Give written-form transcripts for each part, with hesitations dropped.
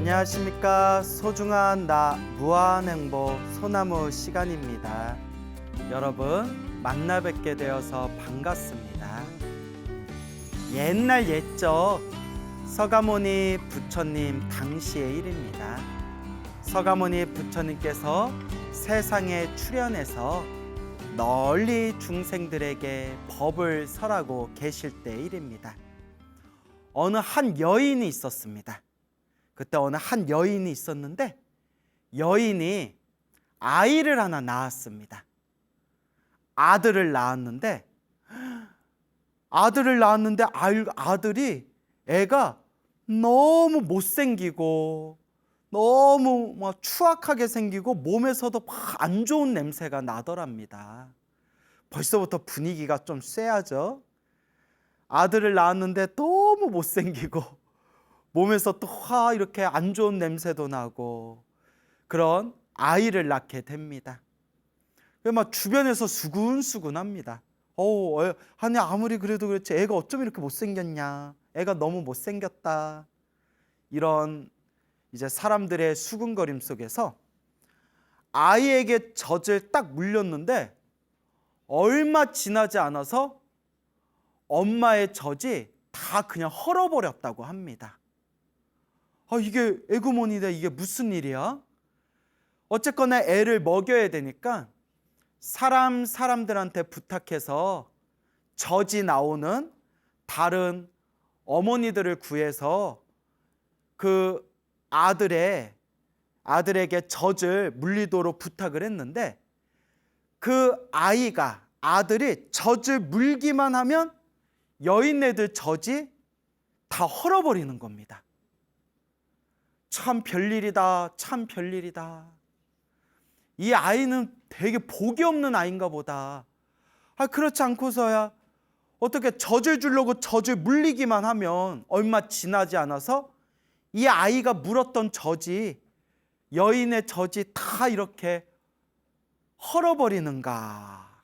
안녕하십니까. 소중한 나 무한행복 소나무 시간입니다. 여러분 만나 뵙게 되어서 반갑습니다. 옛날 옛적 서가모니 부처님 당시의 일입니다. 서가모니 부처님께서 세상에 출현해서 널리 중생들에게 법을 설하고 계실 때의 일입니다. 어느 한 여인이 있었습니다. 그때 어느 한 여인이 있었는데 여인이 아이를 하나 낳았습니다. 아들을 낳았는데 아들이 애가 너무 못생기고 너무 막 추악하게 생기고 몸에서도 막 안 좋은 냄새가 나더랍니다. 벌써부터 분위기가 좀 쎄하죠. 아들을 낳았는데 너무 못생기고 몸에서 또 이렇게 안 좋은 냄새도 나고 그런 아이를 낳게 됩니다. 막 주변에서 수근수근합니다. 아니 아무리 그래도 그렇지 애가 어쩜 이렇게 못생겼냐, 애가 너무 못생겼다, 이런 이제 사람들의 수근거림 속에서 아이에게 젖을 딱 물렸는데 얼마 지나지 않아서 엄마의 젖이 다 그냥 헐어버렸다고 합니다. 이게 에그머니다, 이게 무슨 일이야? 어쨌거나 애를 먹여야 되니까 사람들한테 부탁해서 젖이 나오는 다른 어머니들을 구해서 그 아들에게 젖을 물리도록 부탁을 했는데 그 아들이 젖을 물기만 하면 여인네들 젖이 다 헐어버리는 겁니다. 참 별일이다, 참 별일이다. 이 아이는 되게 복이 없는 아이인가 보다. 그렇지 않고서야 어떻게 젖을 주려고 젖을 물리기만 하면 얼마 지나지 않아서 이 아이가 물었던 젖이, 여인의 젖이 다 이렇게 헐어버리는가.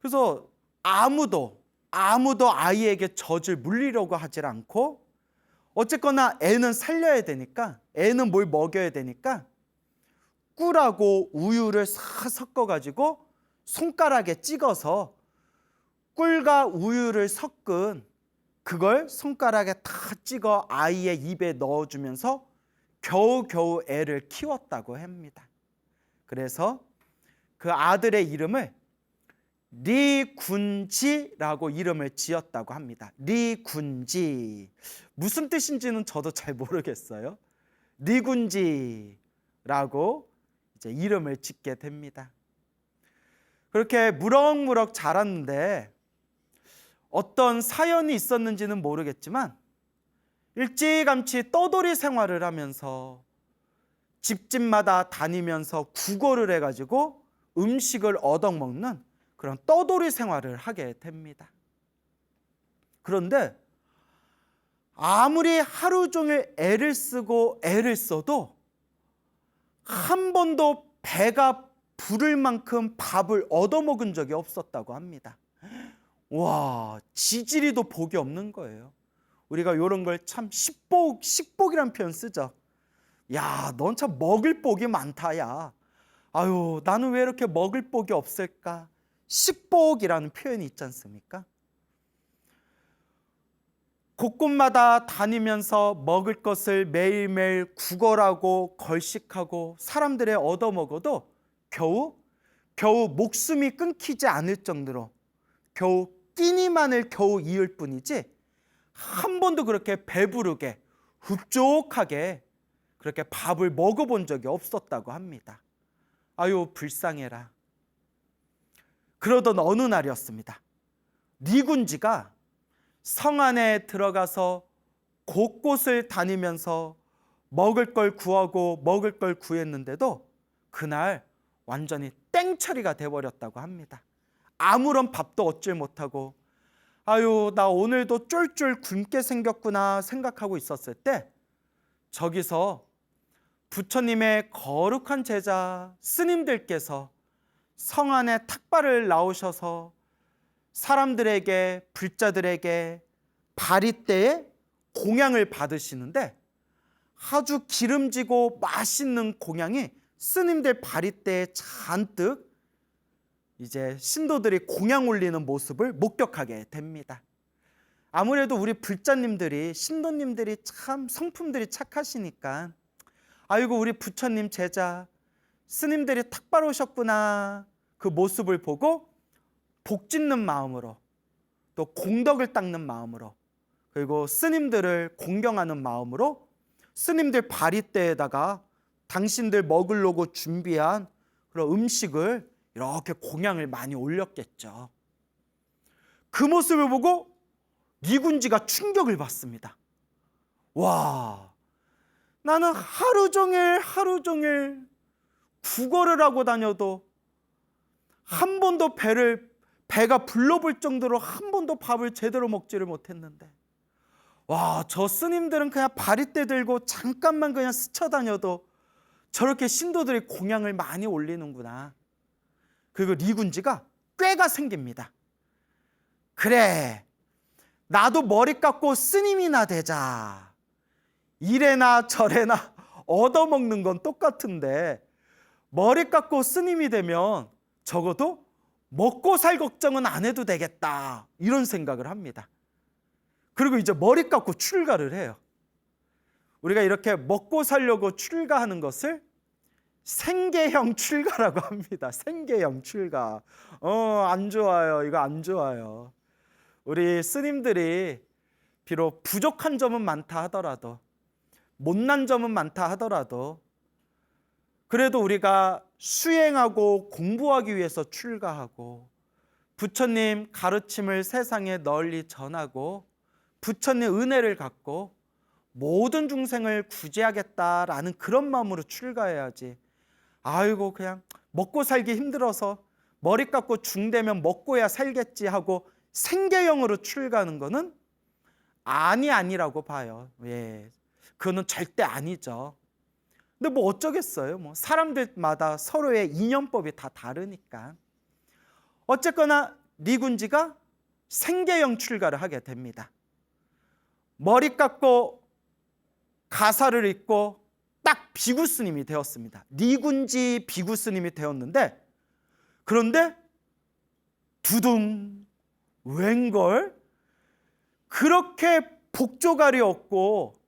그래서 아무도 아이에게 젖을 물리려고 하질 않고 어쨌거나 애는 살려야 되니까, 애는 뭘 먹여야 되니까 꿀하고 우유를 싹 섞어가지고 손가락에 찍어서 꿀과 우유를 섞은 그걸 손가락에 다 찍어 아이의 입에 넣어주면서 겨우겨우 애를 키웠다고 합니다. 그래서 그 아들의 이름을 리군지라고 이름을 지었다고 합니다. 리군지, 무슨 뜻인지는 저도 잘 모르겠어요. 리군지라고 이제 이름을 짓게 됩니다. 그렇게 무럭무럭 자랐는데 어떤 사연이 있었는지는 모르겠지만 일찌감치 떠돌이 생활을 하면서 집집마다 다니면서 구걸을 해가지고 음식을 얻어먹는 그런 떠돌이 생활을 하게 됩니다. 그런데 아무리 하루 종일 애를 쓰고 애를 써도 한 번도 배가 부를 만큼 밥을 얻어먹은 적이 없었다고 합니다. 와, 지지리도 복이 없는 거예요. 우리가 이런 걸 참 식복이란 표현 쓰죠. 야, 넌 참 먹을 복이 많다, 야. 아유, 나는 왜 이렇게 먹을 복이 없을까? 식복이라는 표현이 있지 않습니까? 곳곳마다 다니면서 먹을 것을 매일매일 구걸하고 걸식하고 사람들의 얻어먹어도 겨우 목숨이 끊기지 않을 정도로 겨우 끼니만을 겨우 이을 뿐이지 한 번도 그렇게 배부르게 흡족하게 그렇게 밥을 먹어본 적이 없었다고 합니다. 아유, 불쌍해라. 그러던 어느 날이었습니다. 리군지가 성 안에 들어가서 곳곳을 다니면서 먹을 걸 구하고 먹을 걸 구했는데도 그날 완전히 땡처리가 돼버렸다고 합니다. 아무런 밥도 얻질 못하고 아유, 나 오늘도 쫄쫄 굶게 생겼구나 생각하고 있었을 때 저기서 부처님의 거룩한 제자 스님들께서 성 안에 탁발을 나오셔서 사람들에게, 불자들에게 바리떼에 공양을 받으시는데 아주 기름지고 맛있는 공양이 스님들 바리떼에 잔뜩 이제 신도들이 공양 올리는 모습을 목격하게 됩니다. 아무래도 우리 불자님들이, 신도님들이 참 성품들이 착하시니까 아이고 우리 부처님 제자 스님들이 탁발 오셨구나, 그 모습을 보고 복 짓는 마음으로, 또 공덕을 닦는 마음으로, 그리고 스님들을 공경하는 마음으로 스님들 바리떼에다가 당신들 먹으려고 준비한 그런 음식을 이렇게 공양을 많이 올렸겠죠. 그 모습을 보고 니군지가 충격을 받습니다. 와, 나는 하루 종일 구걸을 하고 다녀도 한 번도 배가 불러볼 정도로 한 번도 밥을 제대로 먹지를 못했는데, 와, 저 스님들은 그냥 바리떼 들고 잠깐만 그냥 스쳐 다녀도 저렇게 신도들이 공양을 많이 올리는구나. 그리고 니군지가 꾀가 생깁니다. 그래, 나도 머리 깎고 스님이나 되자. 이래나 저래나 얻어먹는 건 똑같은데 머리 깎고 스님이 되면 적어도 먹고 살 걱정은 안 해도 되겠다, 이런 생각을 합니다. 그리고 이제 머리 깎고 출가를 해요. 우리가 이렇게 먹고 살려고 출가하는 것을 생계형 출가라고 합니다. 생계형 출가. 안 좋아요. 이거 안 좋아요. 우리 스님들이 비록 부족한 점은 많다 하더라도, 못난 점은 많다 하더라도, 그래도 우리가 수행하고 공부하기 위해서 출가하고 부처님 가르침을 세상에 널리 전하고 부처님 은혜를 갖고 모든 중생을 구제하겠다라는 그런 마음으로 출가해야지, 아이고 그냥 먹고 살기 힘들어서 머리 깎고 중되면 먹고야 살겠지 하고 생계형으로 출가하는 거는 아니라고 봐요. 예, 그거는 절대 아니죠. 근데 뭐 어쩌겠어요. 뭐 사람들마다 서로의 인연법이 다 다르니까. 어쨌거나 니군지가 생계형 출가를 하게 됩니다. 머리 깎고 가사를 입고 딱 비구 스님이 되었습니다. 니군지 비구 스님이 되었는데, 그런데 두둥, 웬걸 그렇게 복조갈이 없고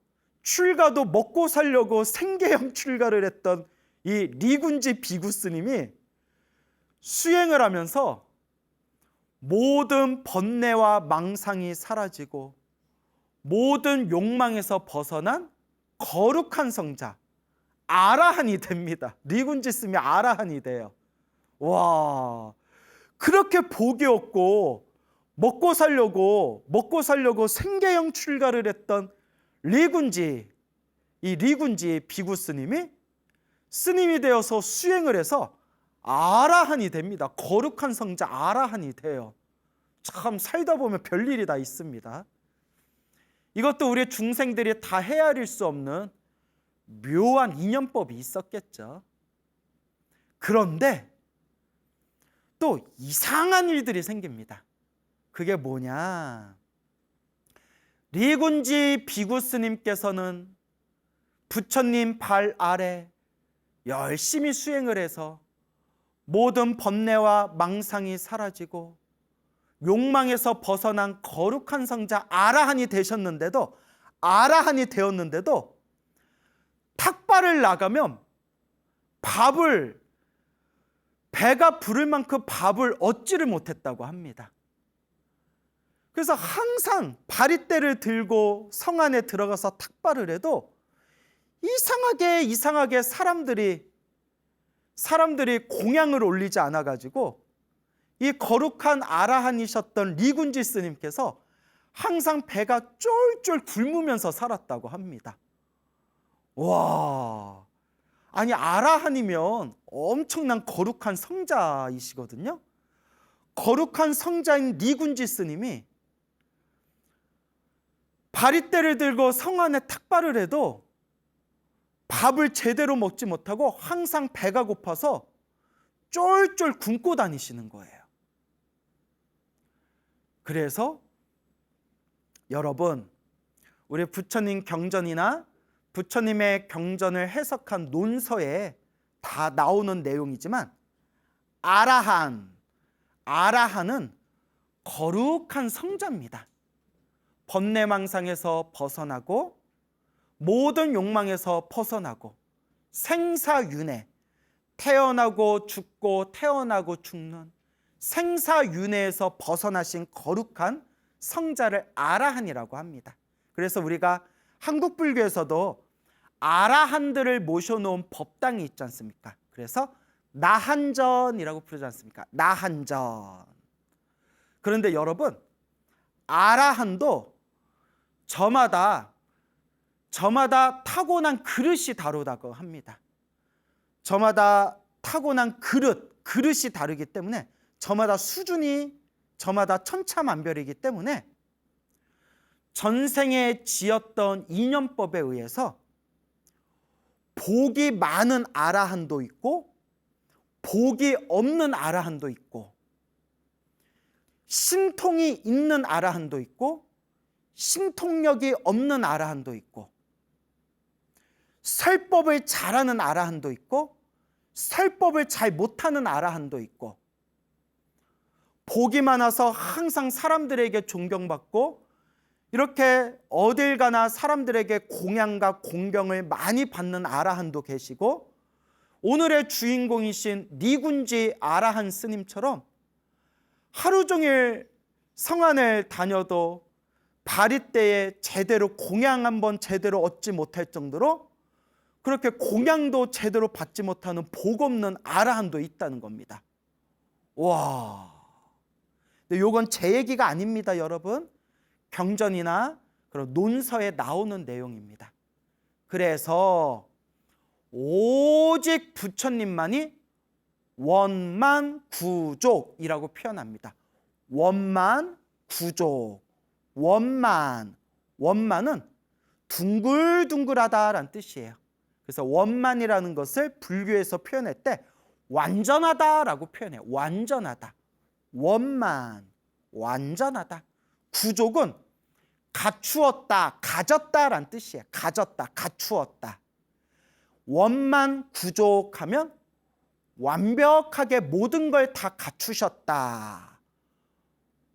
출가도 먹고 살려고 생계형 출가를 했던 이 니군지 비구 스님이 수행을 하면서 모든 번뇌와 망상이 사라지고 모든 욕망에서 벗어난 거룩한 성자 아라한이 됩니다. 니군지 스님이 아라한이 돼요. 와, 그렇게 복이 없고 먹고 살려고 생계형 출가를 했던 리군지, 이 리군지 비구 스님이 스님이 되어서 수행을 해서 아라한이 됩니다. 거룩한 성자 아라한이 돼요. 참 살다 보면 별일이 다 있습니다. 이것도 우리 중생들이 다 헤아릴 수 없는 묘한 인연법이 있었겠죠. 그런데 또 이상한 일들이 생깁니다. 그게 뭐냐? 리군지 비구 스님께서는 부처님 발 아래 열심히 수행을 해서 모든 번뇌와 망상이 사라지고 욕망에서 벗어난 거룩한 성자 아라한이 되었는데도 탁발을 나가면 배가 부를 만큼 밥을 얻지를 못했다고 합니다. 그래서 항상 바리떼를 들고 성 안에 들어가서 탁발을 해도 이상하게 사람들이 공양을 올리지 않아가지고 이 거룩한 아라한이셨던 리군지 스님께서 항상 배가 쫄쫄 굶으면서 살았다고 합니다. 와, 아니 아라한이면 엄청난 거룩한 성자이시거든요. 거룩한 성자인 리군지 스님이 바리떼를 들고 성 안에 탁발을 해도 밥을 제대로 먹지 못하고 항상 배가 고파서 쫄쫄 굶고 다니시는 거예요. 그래서 여러분, 우리 부처님 경전이나 부처님의 경전을 해석한 논서에 다 나오는 내용이지만 아라한은 거룩한 성자입니다. 번뇌망상에서 벗어나고 모든 욕망에서 벗어나고 생사윤회, 태어나고 죽고 태어나고 죽는 생사윤회에서 벗어나신 거룩한 성자를 아라한이라고 합니다. 그래서 우리가 한국 불교에서도 아라한들을 모셔놓은 법당이 있지 않습니까? 그래서 나한전이라고 부르지 않습니까? 나한전. 그런데 여러분, 아라한도 저마다 타고난 그릇이 다르다고 합니다. 저마다 타고난 그릇이 다르기 때문에 저마다 수준이 저마다 천차만별이기 때문에 전생에 지었던 인연법에 의해서 복이 많은 아라한도 있고 복이 없는 아라한도 있고 신통이 있는 아라한도 있고 신통력이 없는 아라한도 있고 설법을 잘하는 아라한도 있고 설법을 잘 못하는 아라한도 있고 복이 많아서 항상 사람들에게 존경받고 이렇게 어딜 가나 사람들에게 공양과 공경을 많이 받는 아라한도 계시고 오늘의 주인공이신 니군지 아라한 스님처럼 하루 종일 성안을 다녀도 바리떼에 제대로 공양 한번 제대로 얻지 못할 정도로 그렇게 공양도 제대로 받지 못하는 복 없는 아라한도 있다는 겁니다. 와, 근데 이건 제 얘기가 아닙니다, 여러분. 경전이나 그런 논서에 나오는 내용입니다. 그래서 오직 부처님만이 원만구족이라고 표현합니다. 원만구족. 원만은 둥글둥글하다라는 뜻이에요. 그래서 원만이라는 것을 불교에서 표현할 때 완전하다라고 표현해요. 완전하다. 원만, 완전하다. 구족은 갖추었다, 가졌다라는 뜻이에요. 가졌다, 갖추었다. 원만구족하면 완벽하게 모든 걸 다 갖추셨다.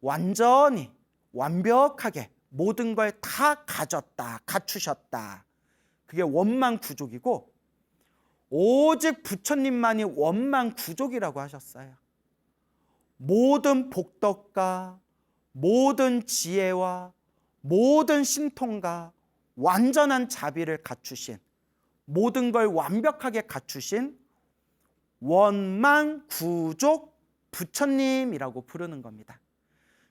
완전히 완벽하게 모든 걸 다 가졌다, 갖추셨다. 그게 원만구족이고 오직 부처님만이 원만구족이라고 하셨어요. 모든 복덕과 모든 지혜와 모든 신통과 완전한 자비를 갖추신 모든 걸 완벽하게 갖추신 원만구족 부처님이라고 부르는 겁니다.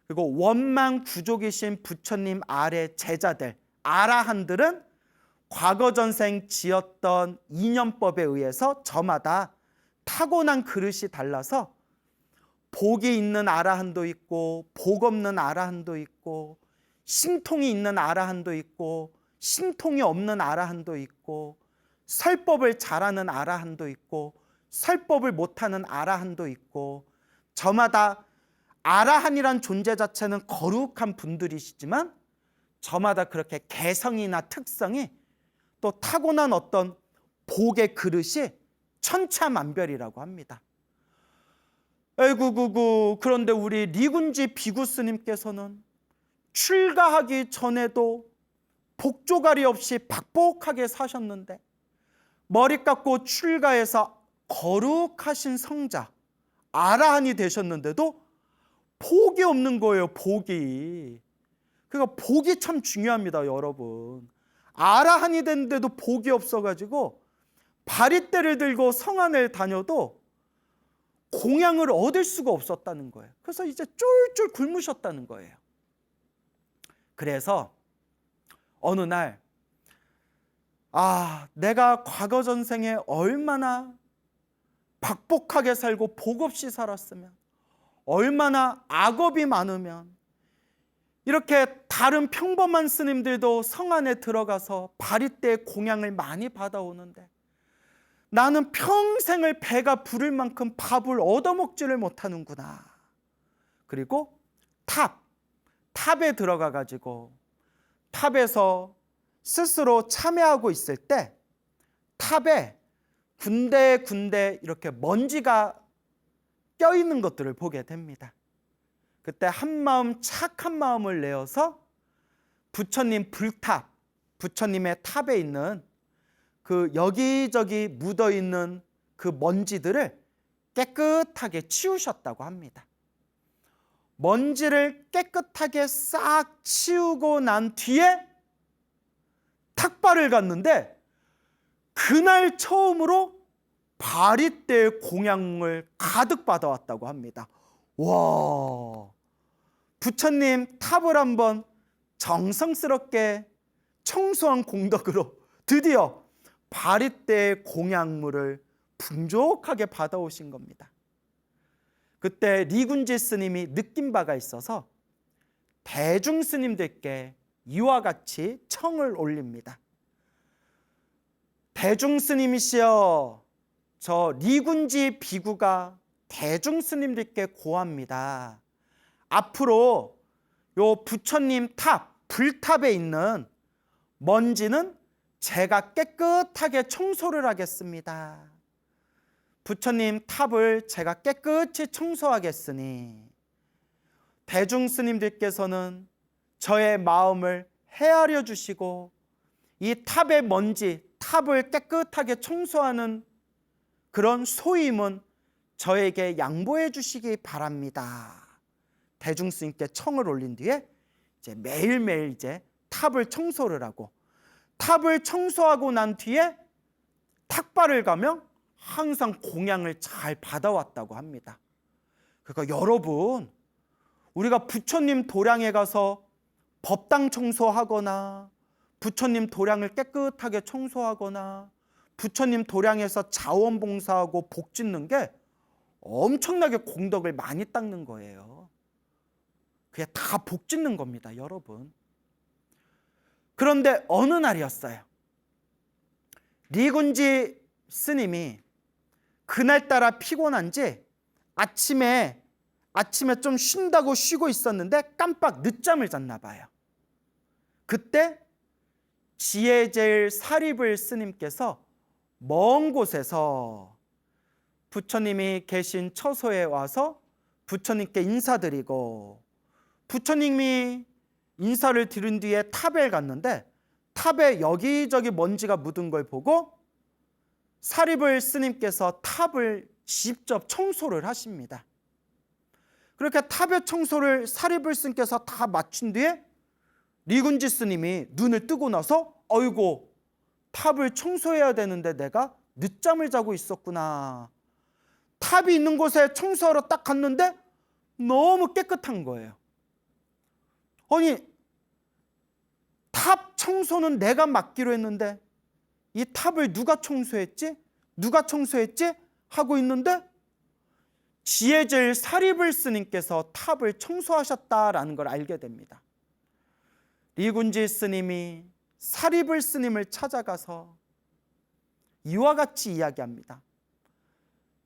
그리고 원만구족이신 부처님 아래 제자들 아라한들은 과거 전생 지었던 인연법에 의해서 저마다 타고난 그릇이 달라서 복이 있는 아라한도 있고 복 없는 아라한도 있고 신통이 있는 아라한도 있고 신통이 없는 아라한도 있고 설법을 잘하는 아라한도 있고 설법을 못하는 아라한도 있고 저마다 아라한이란 존재 자체는 거룩한 분들이시지만 저마다 그렇게 개성이나 특성이 또 타고난 어떤 복의 그릇이 천차만별이라고 합니다. 에구구구. 그런데 우리 리군지 비구 스님께서는 출가하기 전에도 복조가리 없이 박복하게 사셨는데 머리 깎고 출가해서 거룩하신 성자 아라한이 되셨는데도 복이 없는 거예요. 복이. 그러니까 복이 참 중요합니다, 여러분. 아라한이 됐는데도 복이 없어가지고 바리떼를 들고 성안을 다녀도 공양을 얻을 수가 없었다는 거예요. 그래서 이제 쫄쫄 굶으셨다는 거예요. 그래서 어느 날 내가 과거 전생에 얼마나 박복하게 살고 복 없이 살았으면 얼마나 악업이 많으면 이렇게 다른 평범한 스님들도 성안에 들어가서 바리떼 공양을 많이 받아오는데 나는 평생을 배가 부를 만큼 밥을 얻어먹지를 못하는구나. 그리고 탑에 들어가 가지고 탑에서 스스로 참여하고 있을 때 탑에 군데군데 이렇게 먼지가 껴있는 것들을 보게 됩니다. 그때 한마음 착한 마음을 내어서 부처님 불탑, 부처님의 탑에 있는 그 여기저기 묻어있는 그 먼지들을 깨끗하게 치우셨다고 합니다. 먼지를 깨끗하게 싹 치우고 난 뒤에 탁발을 갔는데 그날 처음으로 바리떼 공양을 가득 받아왔다고 합니다. 와, 부처님 탑을 한번 정성스럽게 청소한 공덕으로 드디어 바리떼 공양물을 풍족하게 받아오신 겁니다. 그때 리군지 스님이 느낀 바가 있어서 대중 스님들께 이와 같이 청을 올립니다. 대중 스님이시여, 저 리군지 비구가 대중 스님들께 고합니다. 앞으로 요 부처님 탑, 불탑에 있는 먼지는 제가 깨끗하게 청소를 하겠습니다. 부처님 탑을 제가 깨끗이 청소하겠으니 대중 스님들께서는 저의 마음을 헤아려 주시고 이 탑의 먼지, 탑을 깨끗하게 청소하는 그런 소임은 저에게 양보해 주시기 바랍니다. 대중 스님께 청을 올린 뒤에 이제 매일매일 이제 탑을 청소를 하고, 탑을 청소하고 난 뒤에 탁발을 가면 항상 공양을 잘 받아왔다고 합니다. 그러니까 여러분, 우리가 부처님 도량에 가서 법당 청소하거나 부처님 도량을 깨끗하게 청소하거나 부처님 도량에서 자원봉사하고 복 짓는 게 엄청나게 공덕을 많이 닦는 거예요. 그게 다 복 짓는 겁니다, 여러분. 그런데 어느 날이었어요. 리군지 스님이 그날따라 피곤한지 아침에 좀 쉰다고 쉬고 있었는데 깜빡 늦잠을 잤나 봐요. 그때 지혜제일 사리불 스님께서 먼 곳에서 부처님이 계신 처소에 와서 부처님께 인사드리고, 부처님이 인사를 드린 뒤에 탑에 갔는데 탑에 여기저기 먼지가 묻은 걸 보고 사리불 스님께서 탑을 직접 청소를 하십니다. 그렇게 탑의 청소를 사리불 스님께서 다 마친 뒤에 리군지 스님이 눈을 뜨고 나서 어이고, 탑을 청소해야 되는데 내가 늦잠을 자고 있었구나. 탑이 있는 곳에 청소하러 딱 갔는데 너무 깨끗한 거예요. 아니, 탑 청소는 내가 맡기로 했는데 이 탑을 누가 청소했지? 누가 청소했지? 하고 있는데 지혜제일 사리불 스님께서 탑을 청소하셨다라는 걸 알게 됩니다. 리군지 스님이 사리불 스님을 찾아가서 이와 같이 이야기합니다.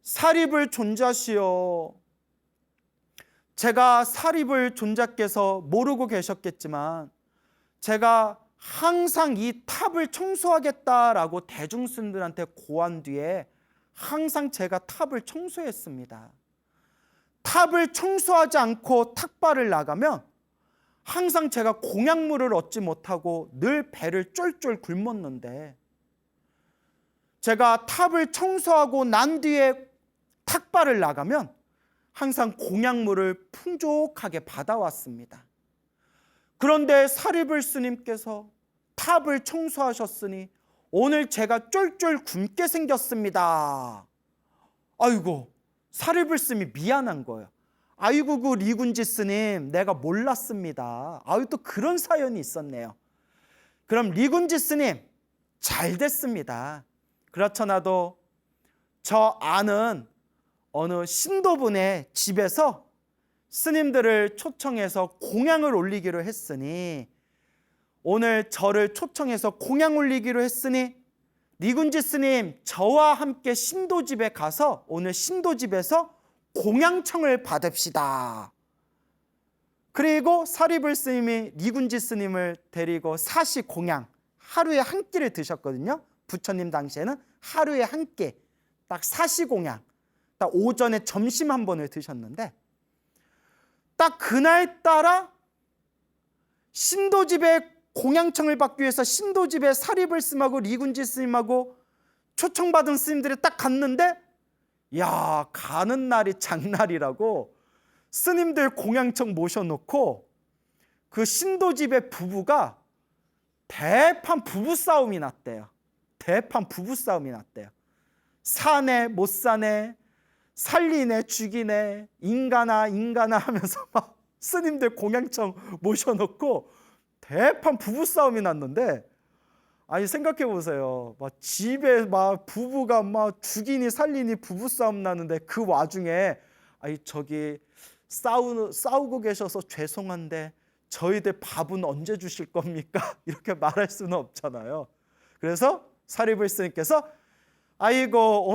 사리불 존자시여, 제가 사리불 존자께서 모르고 계셨겠지만 제가 항상 이 탑을 청소하겠다라고 대중스님들한테 고한 뒤에 항상 제가 탑을 청소했습니다. 탑을 청소하지 않고 탁발을 나가면 항상 제가 공양물을 얻지 못하고 늘 배를 쫄쫄 굶었는데, 제가 탑을 청소하고 난 뒤에 탁발을 나가면 항상 공양물을 풍족하게 받아왔습니다. 그런데 사리불 스님께서 탑을 청소하셨으니 오늘 제가 쫄쫄 굶게 생겼습니다. 아이고, 사리불 스님이 미안한 거예요. 아이고, 그 리군지 스님, 내가 몰랐습니다. 아유, 또 그런 사연이 있었네요. 그럼 리군지 스님, 잘 됐습니다. 그렇잖아도 저 아는 어느 신도분의 집에서 스님들을 초청해서 공양을 올리기로 했으니, 오늘 저를 초청해서 공양 올리기로 했으니 리군지 스님, 저와 함께 신도집에 가서 오늘 신도집에서 공양청을 받읍시다. 그리고 사리불 스님이 리군지 스님을 데리고 사시 공양 하루에 한 끼를 드셨거든요. 부처님 당시에는 하루에 한 끼, 딱 사시공양, 딱 오전에 점심 한 번을 드셨는데, 딱 그날따라 신도집에 공양청을 받기 위해서 신도집에 사리불 스님하고 리군지 스님하고 초청받은 스님들이 딱 갔는데, 야, 가는 날이 장날이라고 스님들 공양청 모셔놓고 그 신도집의 부부가 대판 부부싸움이 났대요. 대판 부부싸움이 났대요. 사네 못 사네, 살리네 죽이네, 인간아 인간아 하면서 막 스님들 공양청 모셔놓고 대판 부부싸움이 났는데, 아니 생각해 보세요. 막 집에 막 부부가 막 죽이니 살리니 부부싸움 나는데, 그 와중에 아니 저기 싸우고 계셔서 죄송한데 저희들 밥은 언제 주실 겁니까? 이렇게 말할 수는 없잖아요. 그래서 사리불 스님께서 아이고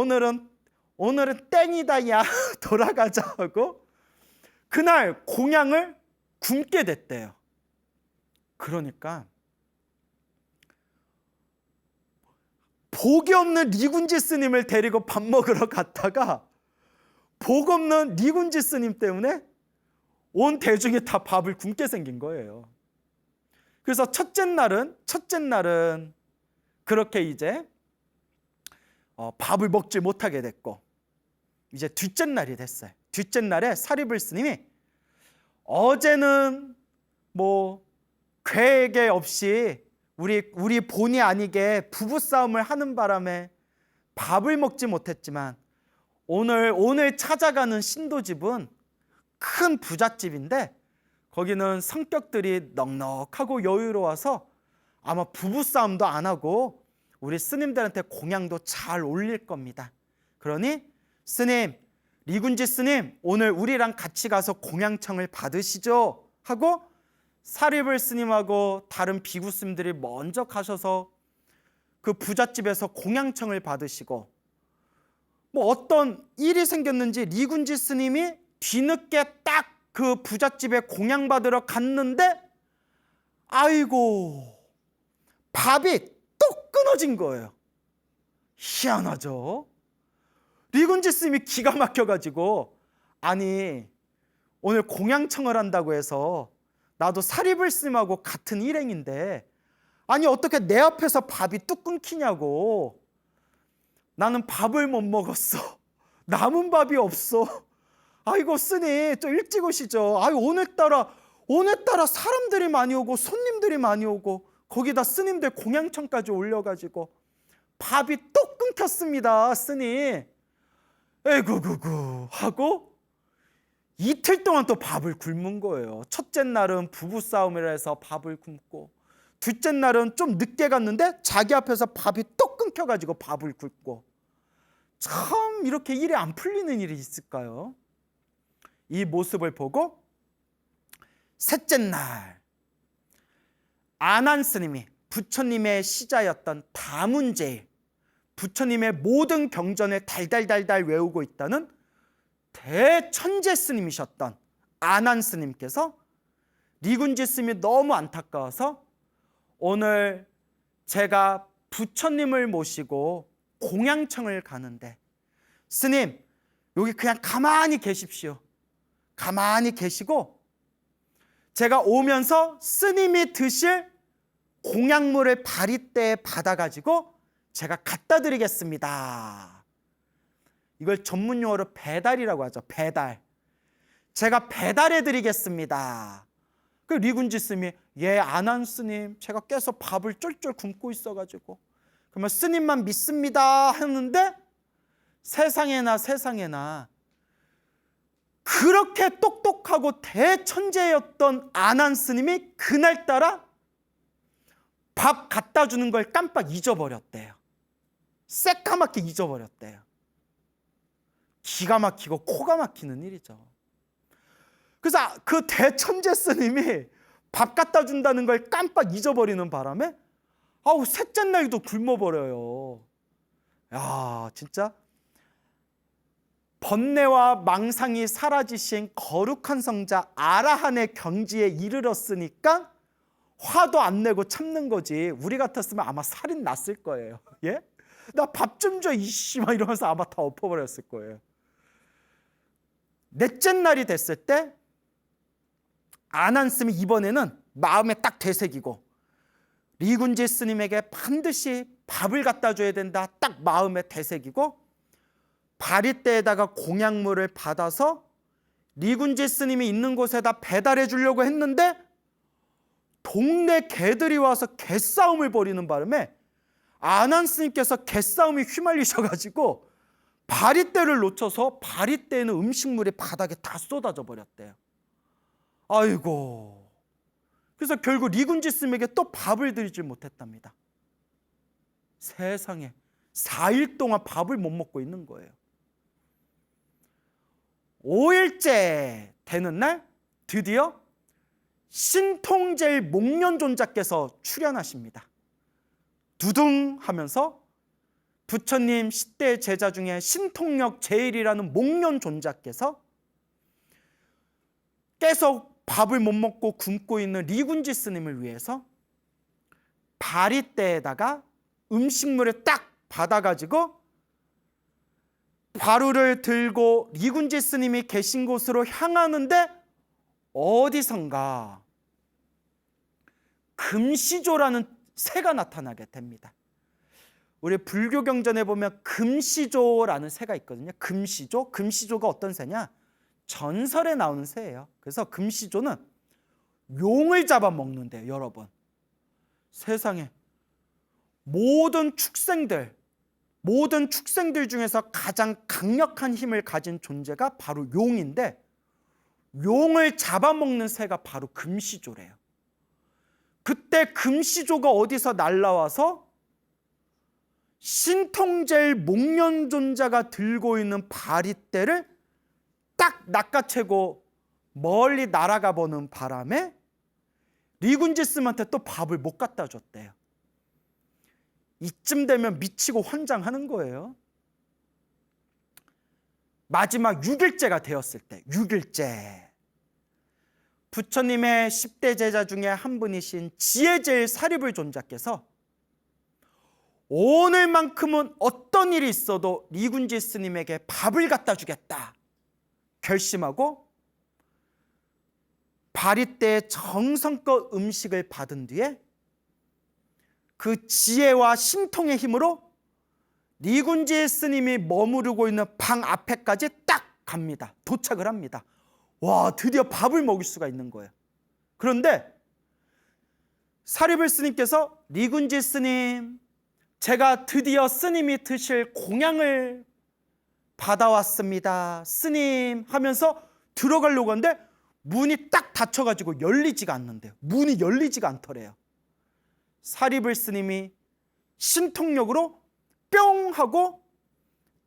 오늘은 땡이다 야 돌아가자 하고 그날 공양을 굶게 됐대요. 그러니까 복이 없는 리군지 스님을 데리고 밥 먹으러 갔다가 복 없는 리군지 스님 때문에 온 대중이 다 밥을 굶게 생긴 거예요. 그래서 첫째 날은 그렇게 이제 밥을 먹지 못하게 됐고, 이제 둘째 날이 됐어요. 둘째 날에 사리불 스님이 어제는 뭐 계획에 없이 우리 본의 아니게 부부싸움을 하는 바람에 밥을 먹지 못했지만, 오늘 찾아가는 신도집은 큰 부잣집인데 거기는 성격들이 넉넉하고 여유로워서 아마 부부싸움도 안 하고 우리 스님들한테 공양도 잘 올릴 겁니다. 그러니 스님, 리군지 스님, 오늘 우리랑 같이 가서 공양청을 받으시죠 하고 사리불 스님하고 다른 비구 스님들이 먼저 가셔서 그 부잣집에서 공양청을 받으시고, 뭐 어떤 일이 생겼는지 리군지 스님이 뒤늦게 딱 그 부잣집에 공양 받으러 갔는데, 아이고 밥이 뚝 끊어진 거예요. 희한하죠. 리군지 스님이 기가 막혀가지고, 아니 오늘 공양청을 한다고 해서 나도 사리불 스님하고 같은 일행인데 아니 어떻게 내 앞에서 밥이 뚝 끊기냐고. 나는 밥을 못 먹었어. 남은 밥이 없어. 아이고 스님 좀 일찍 오시죠. 아유 오늘따라 사람들이 많이 오고 손님들이 많이 오고 거기다 스님들 공양청까지 올려가지고 밥이 뚝 끊겼습니다 스님. 에구구구 하고 이틀 동안 또 밥을 굶은 거예요. 첫째 날은 부부싸움이라 해서 밥을 굶고, 둘째 날은 좀 늦게 갔는데 자기 앞에서 밥이 뚝 끊겨가지고 밥을 굶고. 참 이렇게 일이 안 풀리는 일이 있을까요? 이 모습을 보고 셋째 날 아난 스님이 부처님의 시자였던 다문제일, 부처님의 모든 경전을 달달달달 외우고 있다는 대천재 스님이셨던 아난 스님께서 리군지 스님이 너무 안타까워서 오늘 제가 부처님을 모시고 공양청을 가는데 스님 여기 그냥 가만히 계십시오. 가만히 계시고 제가 오면서 스님이 드실 공양물을 바리떼에 받아가지고 제가 갖다 드리겠습니다. 이걸 전문 용어로 배달이라고 하죠. 배달. 제가 배달해 드리겠습니다. 그 리군지 스님이 예 아난 스님 제가 깨서 밥을 쫄쫄 굶고 있어가지고 그러면 스님만 믿습니다 하는데, 세상에나 그렇게 똑똑하고 대천재였던 아난 스님이 그날따라 밥 갖다 주는 걸 깜빡 잊어버렸대요. 새까맣게 잊어버렸대요. 기가 막히고 코가 막히는 일이죠. 그래서 그 대천재 스님이 밥 갖다 준다는 걸 깜빡 잊어버리는 바람에 셋째 날도 굶어버려요. 야 진짜 번뇌와 망상이 사라지신 거룩한 성자 아라한의 경지에 이르렀으니까 화도 안 내고 참는 거지. 우리 같았으면 아마 살인 났을 거예요. 예? 나 밥 좀 줘 이씨 막 이러면서 아마 다 엎어버렸을 거예요. 넷째 날이 됐을 때 아난스는 이번에는 마음에 딱 되새기고 리군지 스님에게 반드시 밥을 갖다 줘야 된다 딱 마음에 되새기고 바리떼에다가 공약물을 받아서 리군지 스님이 있는 곳에다 배달해 주려고 했는데 동네 개들이 와서 개싸움을 벌이는 바람에 아난 스님께서 개싸움이 휘말리셔가지고 바리떼를 놓쳐서 바리떼에는 음식물이 바닥에 다 쏟아져 버렸대요. 아이고. 그래서 결국 리군지 스님에게 또 밥을 드리지 못했답니다. 세상에 4일 동안 밥을 못 먹고 있는 거예요. 5일째 되는 날 드디어 신통제일 목련존자께서 출현하십니다. 두둥 하면서 부처님 10대 제자 중에 신통력 제일이라는 목련존자께서 계속 밥을 못 먹고 굶고 있는 리군지 스님을 위해서 바리떼에다가 음식물을 딱 받아가지고 바루를 들고 리군지 스님이 계신 곳으로 향하는데 어디선가 금시조라는 새가 나타나게 됩니다. 우리 불교 경전에 보면 금시조라는 새가 있거든요. 금시조. 금시조가 어떤 새냐? 전설에 나오는 새예요. 그래서 금시조는 용을 잡아먹는데요. 여러분, 세상에 모든 축생들 중에서 가장 강력한 힘을 가진 존재가 바로 용인데 용을 잡아먹는 새가 바로 금시조래요. 그때 금시조가 어디서 날라와서 신통제일 목련존자가 들고 있는 바리떼를 딱 낚아채고 멀리 날아가 보는 바람에 리군지 스님한테 또 밥을 못 갖다 줬대요. 이쯤 되면 미치고 환장하는 거예요. 마지막 6일째가 되었을 때 6일째 부처님의 10대 제자 중에 한 분이신 지혜제일 사리불 존자께서 오늘만큼은 어떤 일이 있어도 리군지 스님에게 밥을 갖다 주겠다 결심하고 바리떼의 정성껏 음식을 받은 뒤에 그 지혜와 신통의 힘으로 리군지 스님이 머무르고 있는 방 앞에까지 딱 갑니다. 도착을 합니다. 와, 드디어 밥을 먹을 수가 있는 거예요. 그런데 사리불 스님께서 리군지 스님, 제가 드디어 스님이 드실 공양을 받아왔습니다. 스님 하면서 들어가려고 하는데 문이 딱 닫혀가지고 열리지가 않는데요. 문이 열리지가 않더래요. 사리불 스님이 신통력으로 뿅 하고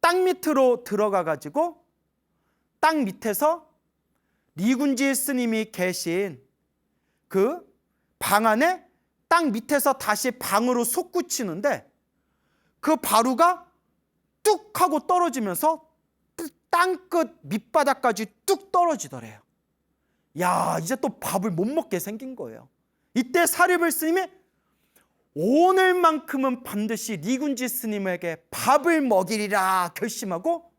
땅 밑으로 들어가가지고 땅 밑에서 리군지 스님이 계신 그 방 안에 땅 밑에서 다시 방으로 솟구치는데 그 바루가 뚝 하고 떨어지면서 땅끝 밑바닥까지 뚝 떨어지더래요. 야, 이제 또 밥을 못 먹게 생긴 거예요. 이때 사리불 스님이 오늘만큼은 반드시 리군지 스님에게 밥을 먹이리라 결심하고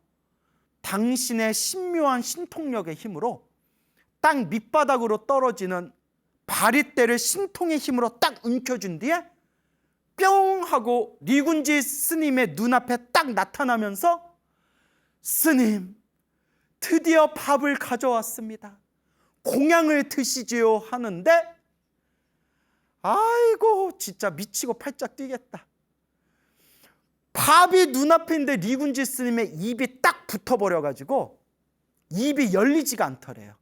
당신의 신묘한 신통력의 힘으로 땅 밑바닥으로 떨어지는 바리떼를 신통의 힘으로 딱 움켜준 뒤에 뿅 하고 리군지 스님의 눈앞에 딱 나타나면서 스님, 드디어 밥을 가져왔습니다. 공양을 드시지요 하는데 아이고 진짜 미치고 팔짝 뛰겠다. 밥이 눈앞에 있는데 리군지 스님의 입이 딱 붙어버려가지고 입이 열리지가 않더래요.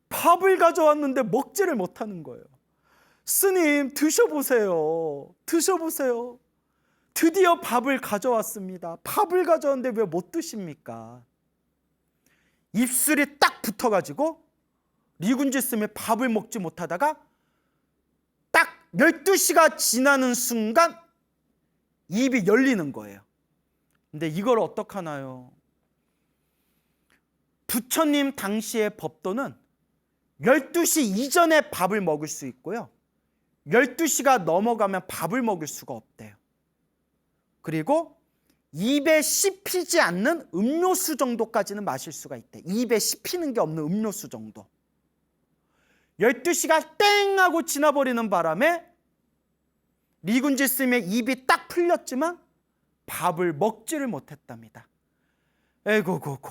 밥을 가져왔는데 먹지를 못하는 거예요. 스님 드셔보세요. 드셔보세요. 드디어 밥을 가져왔습니다. 밥을 가져왔는데 왜 못 드십니까? 입술이 딱 붙어가지고 리군지 스님이 밥을 먹지 못하다가 딱 12시가 지나는 순간 입이 열리는 거예요. 근데 이걸 어떡하나요? 부처님 당시의 법도는 12시 이전에 밥을 먹을 수 있고요. 12시가 넘어가면 밥을 먹을 수가 없대요. 그리고 입에 씹히지 않는 음료수 정도까지는 마실 수가 있대. 입에 씹히는 게 없는 음료수 정도. 12시가 땡 하고 지나버리는 바람에 리군지 스님의 입이 딱 풀렸지만 밥을 먹지를 못했답니다. 에고고고.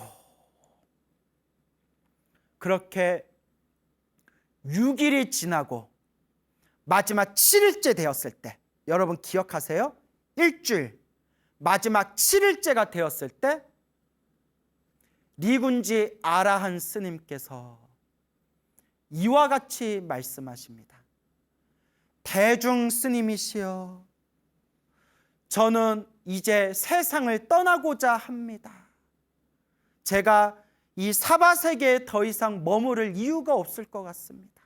그렇게 6일이 지나고 마지막 7일째 되었을 때, 여러분 기억하세요? 일주일 마지막 7일째가 되었을 때 리군지 아라한 스님께서 이와 같이 말씀하십니다. 대중 스님이시여, 저는 이제 세상을 떠나고자 합니다. 제가 이 사바세계에 더 이상 머무를 이유가 없을 것 같습니다.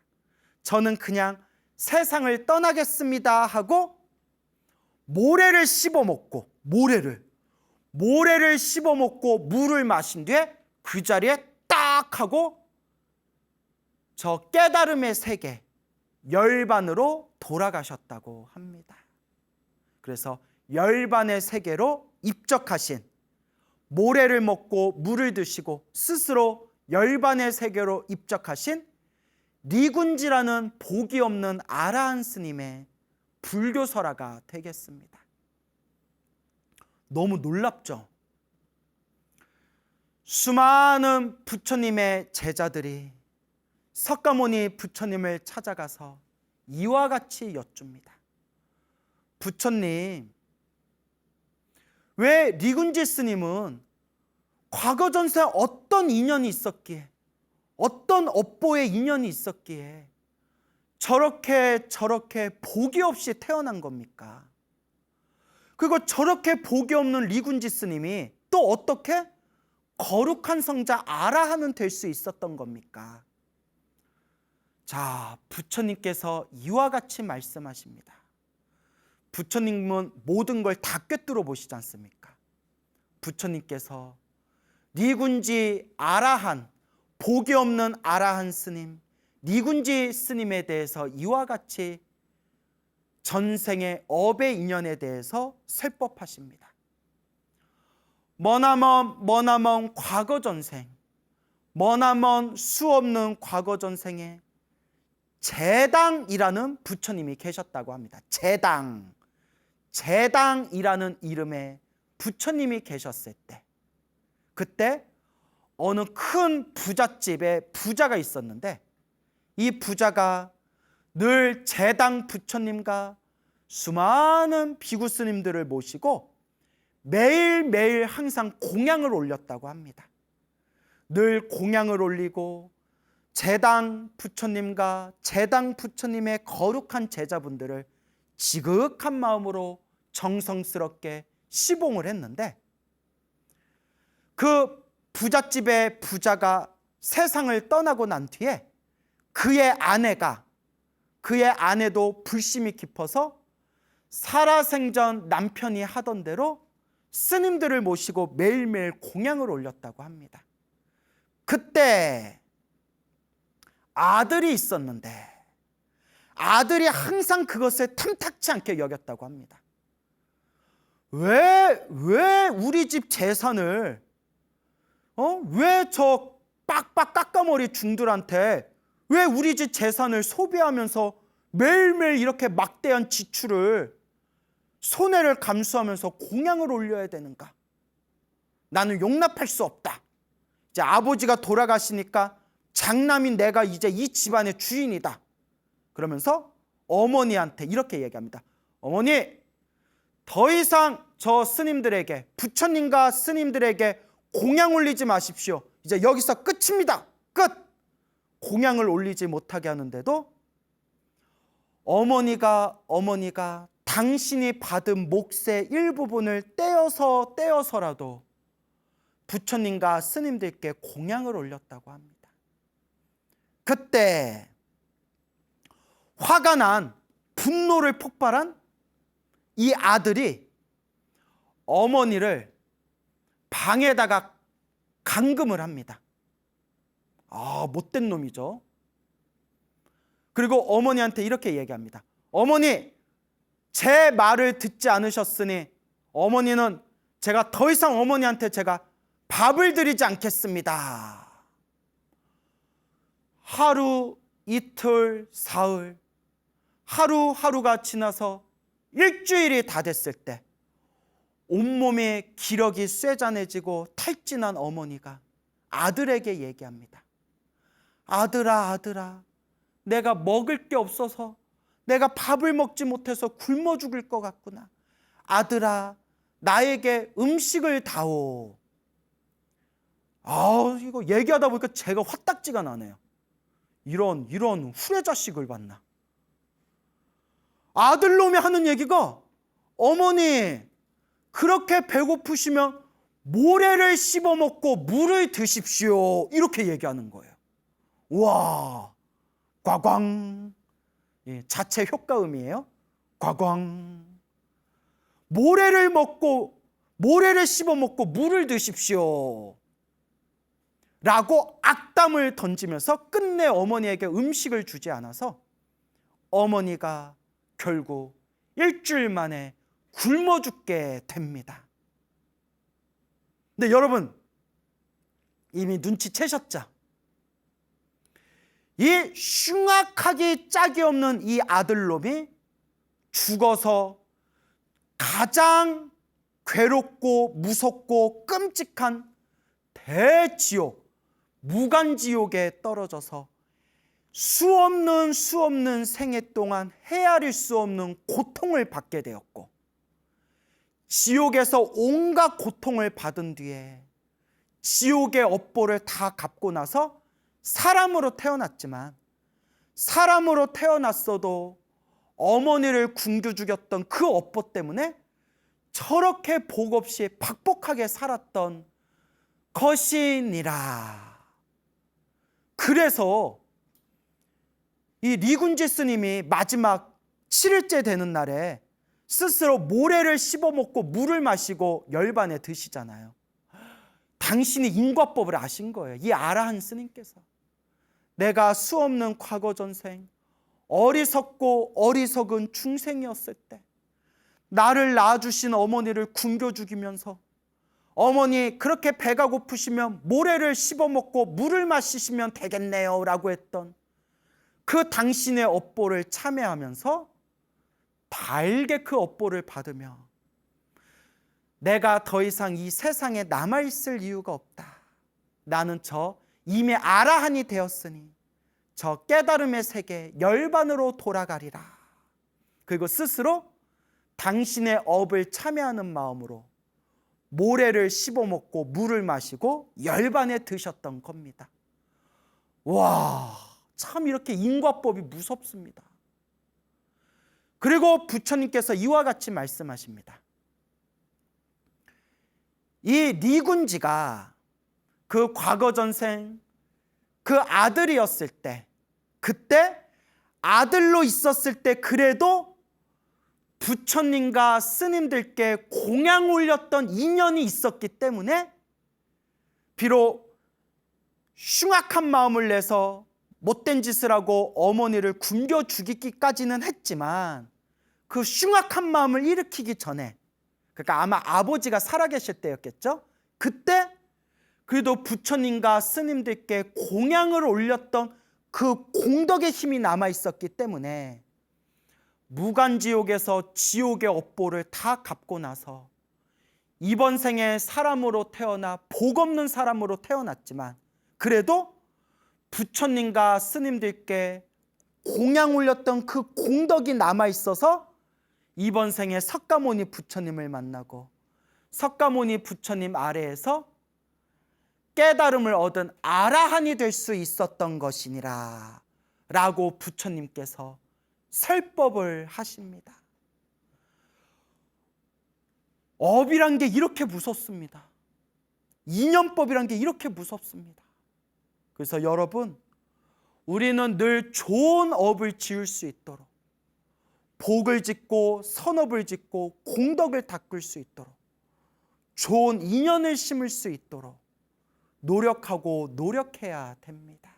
저는 그냥 세상을 떠나겠습니다 하고 모래를 씹어먹고 모래를 씹어먹고 물을 마신 뒤에 그 자리에 딱 하고 저 깨달음의 세계 열반으로 돌아가셨다고 합니다. 그래서 열반의 세계로 입적하신, 모래를 먹고 물을 드시고 스스로 열반의 세계로 입적하신 리군지라는 복이 없는 아라한 스님의 불교설화가 되겠습니다. 너무 놀랍죠? 수많은 부처님의 제자들이 석가모니 부처님을 찾아가서 이와 같이 여쭙니다. 부처님, 왜 리군지 스님은 과거 전생에 어떤 인연이 있었기에, 어떤 업보의 인연이 있었기에 저렇게 복이 없이 태어난 겁니까? 그리고 저렇게 복이 없는 리군지 스님이 또 어떻게 거룩한 성자 아라한은 될 수 있었던 겁니까? 자, 부처님께서 이와 같이 말씀하십니다. 부처님은 모든 걸 다 꿰뚫어 보시지 않습니까? 부처님께서 리군지 아라한, 복이 없는 아라한 스님, 리군지 스님에 대해서 이와 같이 전생의 업의 인연에 대해서 설법하십니다. 머나먼 과거 전생, 머나먼 수없는 과거 전생에 제당이라는 부처님이 계셨다고 합니다. 제당이라는 이름의 부처님이 계셨을 때, 그때 어느 큰 부잣집에 부자가 있었는데 이 부자가 늘 제당 부처님과 수많은 비구 스님들을 모시고 매일매일 항상 공양을 올렸다고 합니다. 늘 공양을 올리고 제당 부처님과 제당 부처님의 거룩한 제자분들을 지극한 마음으로 정성스럽게 시봉을 했는데, 그 부잣집의 부자가 세상을 떠나고 난 뒤에 그의 아내도 불심이 깊어서 살아생전 남편이 하던 대로 스님들을 모시고 매일매일 공양을 올렸다고 합니다. 그때 아들이 있었는데 아들이 항상 그것을 탐탁치 않게 여겼다고 합니다. 왜 우리 집 재산을 왜 저 빡빡 깎아머리 중들한테 왜 우리 집 재산을 소비하면서 매일매일 이렇게 막대한 지출을, 손해를 감수하면서 공양을 올려야 되는가? 나는 용납할 수 없다. 이제 아버지가 돌아가시니까 장남인 내가 이제 이 집안의 주인이다. 그러면서 어머니한테 이렇게 얘기합니다. 어머니, 더 이상 저 스님들에게, 부처님과 스님들에게 공양 올리지 마십시오. 이제 여기서 끝입니다. 끝! 공양을 올리지 못하게 하는데도 어머니가 당신이 받은 몫의 일부분을 떼어서라도 부처님과 스님들께 공양을 올렸다고 합니다. 그때 화가 난, 분노를 폭발한 이 아들이 어머니를 방에다가 감금을 합니다. 못된 놈이죠. 그리고 어머니한테 이렇게 얘기합니다. 어머니, 제 말을 듣지 않으셨으니 어머니는 제가 더 이상 어머니한테 제가 밥을 드리지 않겠습니다. 하루, 이틀, 사흘, 하루하루가 지나서 일주일이 다 됐을 때 온몸에 기력이 쇠잔해지고 탈진한 어머니가 아들에게 얘기합니다. 아들아, 아들아, 내가 먹을 게 없어서 내가 밥을 먹지 못해서 굶어 죽을 것 같구나. 아들아, 나에게 음식을 다오. 이거 얘기하다 보니까 제가 화딱지가 나네요. 이런 후레자식을 봤나. 아들놈이 하는 얘기가, 어머니, 그렇게 배고프시면 모래를 씹어먹고 물을 드십시오. 이렇게 얘기하는 거예요. 와, 꽝꽝. 자체 효과음이에요. 꽝꽝. 모래를 씹어먹고 물을 드십시오. 라고 악담을 던지면서 끝내 어머니에게 음식을 주지 않아서 어머니가 결국 일주일 만에 굶어 죽게 됩니다. 근데 여러분, 이미 눈치채셨죠? 이 흉악하기 짝이 없는 이 아들놈이 죽어서 가장 괴롭고 무섭고 끔찍한 대지옥, 무간지옥에 떨어져서 수없는 생애 동안 헤아릴 수 없는 고통을 받게 되었고, 지옥에서 온갖 고통을 받은 뒤에 지옥의 업보를 다 갚고 나서 사람으로 태어났지만, 사람으로 태어났어도 어머니를 굶겨 죽였던 그 업보 때문에 저렇게 복 없이 박복하게 살았던 것이니라. 그래서 이 리군지 스님이 마지막 7일째 되는 날에 스스로 모래를 씹어먹고 물을 마시고 열반에 드시잖아요. 당신이 인과법을 아신 거예요. 이 아라한 스님께서. 내가 수없는 과거 전생, 어리석고 어리석은 중생이었을 때 나를 낳아주신 어머니를 굶겨 죽이면서, 어머니 그렇게 배가 고프시면 모래를 씹어먹고 물을 마시시면 되겠네요 라고 했던 그 당신의 업보를 참회하면서 달게 그 업보를 받으며, 내가 더 이상 이 세상에 남아있을 이유가 없다. 나는 이미 아라한이 되었으니 저 깨달음의 세계 열반으로 돌아가리라. 그리고 스스로 당신의 업을 참회하는 마음으로 모래를 씹어먹고 물을 마시고 열반에 드셨던 겁니다. 와, 참 이렇게 인과법이 무섭습니다. 그리고 부처님께서 이와 같이 말씀하십니다. 이 니군지가 그 과거 전생 그 아들이었을 때, 그때 아들로 있었을 때 그래도 부처님과 스님들께 공양 올렸던 인연이 있었기 때문에 비록 흉악한 마음을 내서 못된 짓을 하고 어머니를 굶겨 죽이기까지는 했지만, 그 흉악한 마음을 일으키기 전에, 그러니까 아마 아버지가 살아계실 때였겠죠. 그때 그래도 부처님과 스님들께 공양을 올렸던 그 공덕의 힘이 남아 있었기 때문에 무간지옥에서 지옥의 업보를 다 갚고 나서 이번 생에 사람으로 태어나 복 없는 사람으로 태어났지만, 그래도 부처님과 스님들께 공양 올렸던 그 공덕이 남아 있어서 이번 생에 석가모니 부처님을 만나고 석가모니 부처님 아래에서 깨달음을 얻은 아라한이 될 수 있었던 것이니라 라고 부처님께서 설법을 하십니다. 업이란 게 이렇게 무섭습니다. 인연법이란 게 이렇게 무섭습니다. 그래서 여러분, 우리는 늘 좋은 업을 지을 수 있도록, 복을 짓고 선업을 짓고 공덕을 닦을 수 있도록, 좋은 인연을 심을 수 있도록 노력하고 노력해야 됩니다.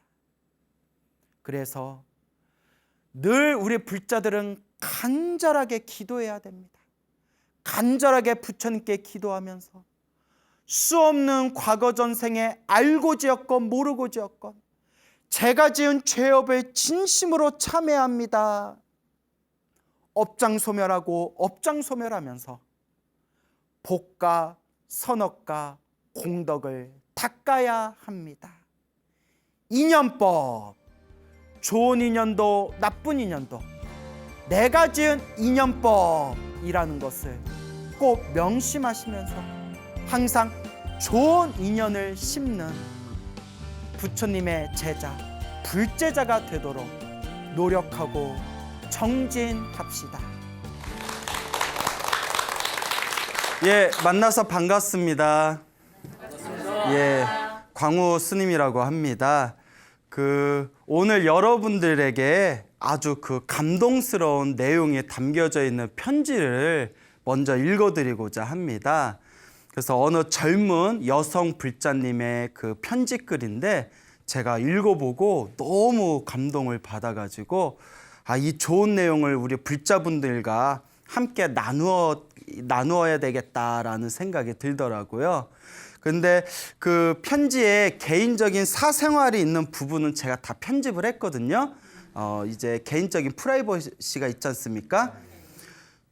그래서 늘 우리 불자들은 간절하게 기도해야 됩니다. 간절하게 부처님께 기도하면서 수없는 과거 전생에 알고 지었건 모르고 지었건 제가 지은 죄업을 진심으로 참회합니다. 업장소멸하고 업장소멸하면서 복과 선업과 공덕을 닦아야 합니다. 인연법, 좋은 인연도 나쁜 인연도 내가 지은 인연법이라는 것을 꼭 명심하시면서 항상 좋은 인연을 심는 부처님의 제자, 불제자가 되도록 노력하고 정진합시다. 예, 만나서 반갑습니다. 예, 광우 스님이라고 합니다. 오늘 여러분들에게 아주 감동스러운 내용이 담겨져 있는 편지를 먼저 읽어드리고자 합니다. 그래서 어느 젊은 여성 불자님의 편지글인데 제가 읽어보고 너무 감동을 받아가지고 이 좋은 내용을 우리 불자분들과 함께 나누어야 되겠다라는 생각이 들더라고요. 근데 그 편지에 개인적인 사생활이 있는 부분은 제가 다 편집을 했거든요. 이제 개인적인 프라이버시가 있지 않습니까?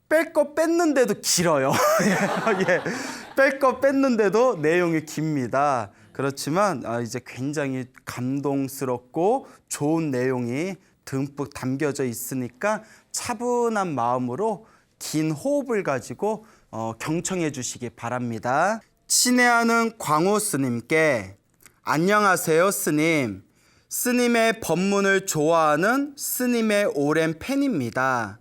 뺄 거 뺐는데도 길어요. 예, 뺄 거 뺐는데도 내용이 깁니다. 그렇지만 이제 굉장히 감동스럽고 좋은 내용이 듬뿍 담겨져 있으니까 차분한 마음으로 긴 호흡을 가지고 경청해 주시기 바랍니다. 친애하는 광우 스님께 안녕하세요 스님. 스님의 법문을 좋아하는 스님의 오랜 팬입니다.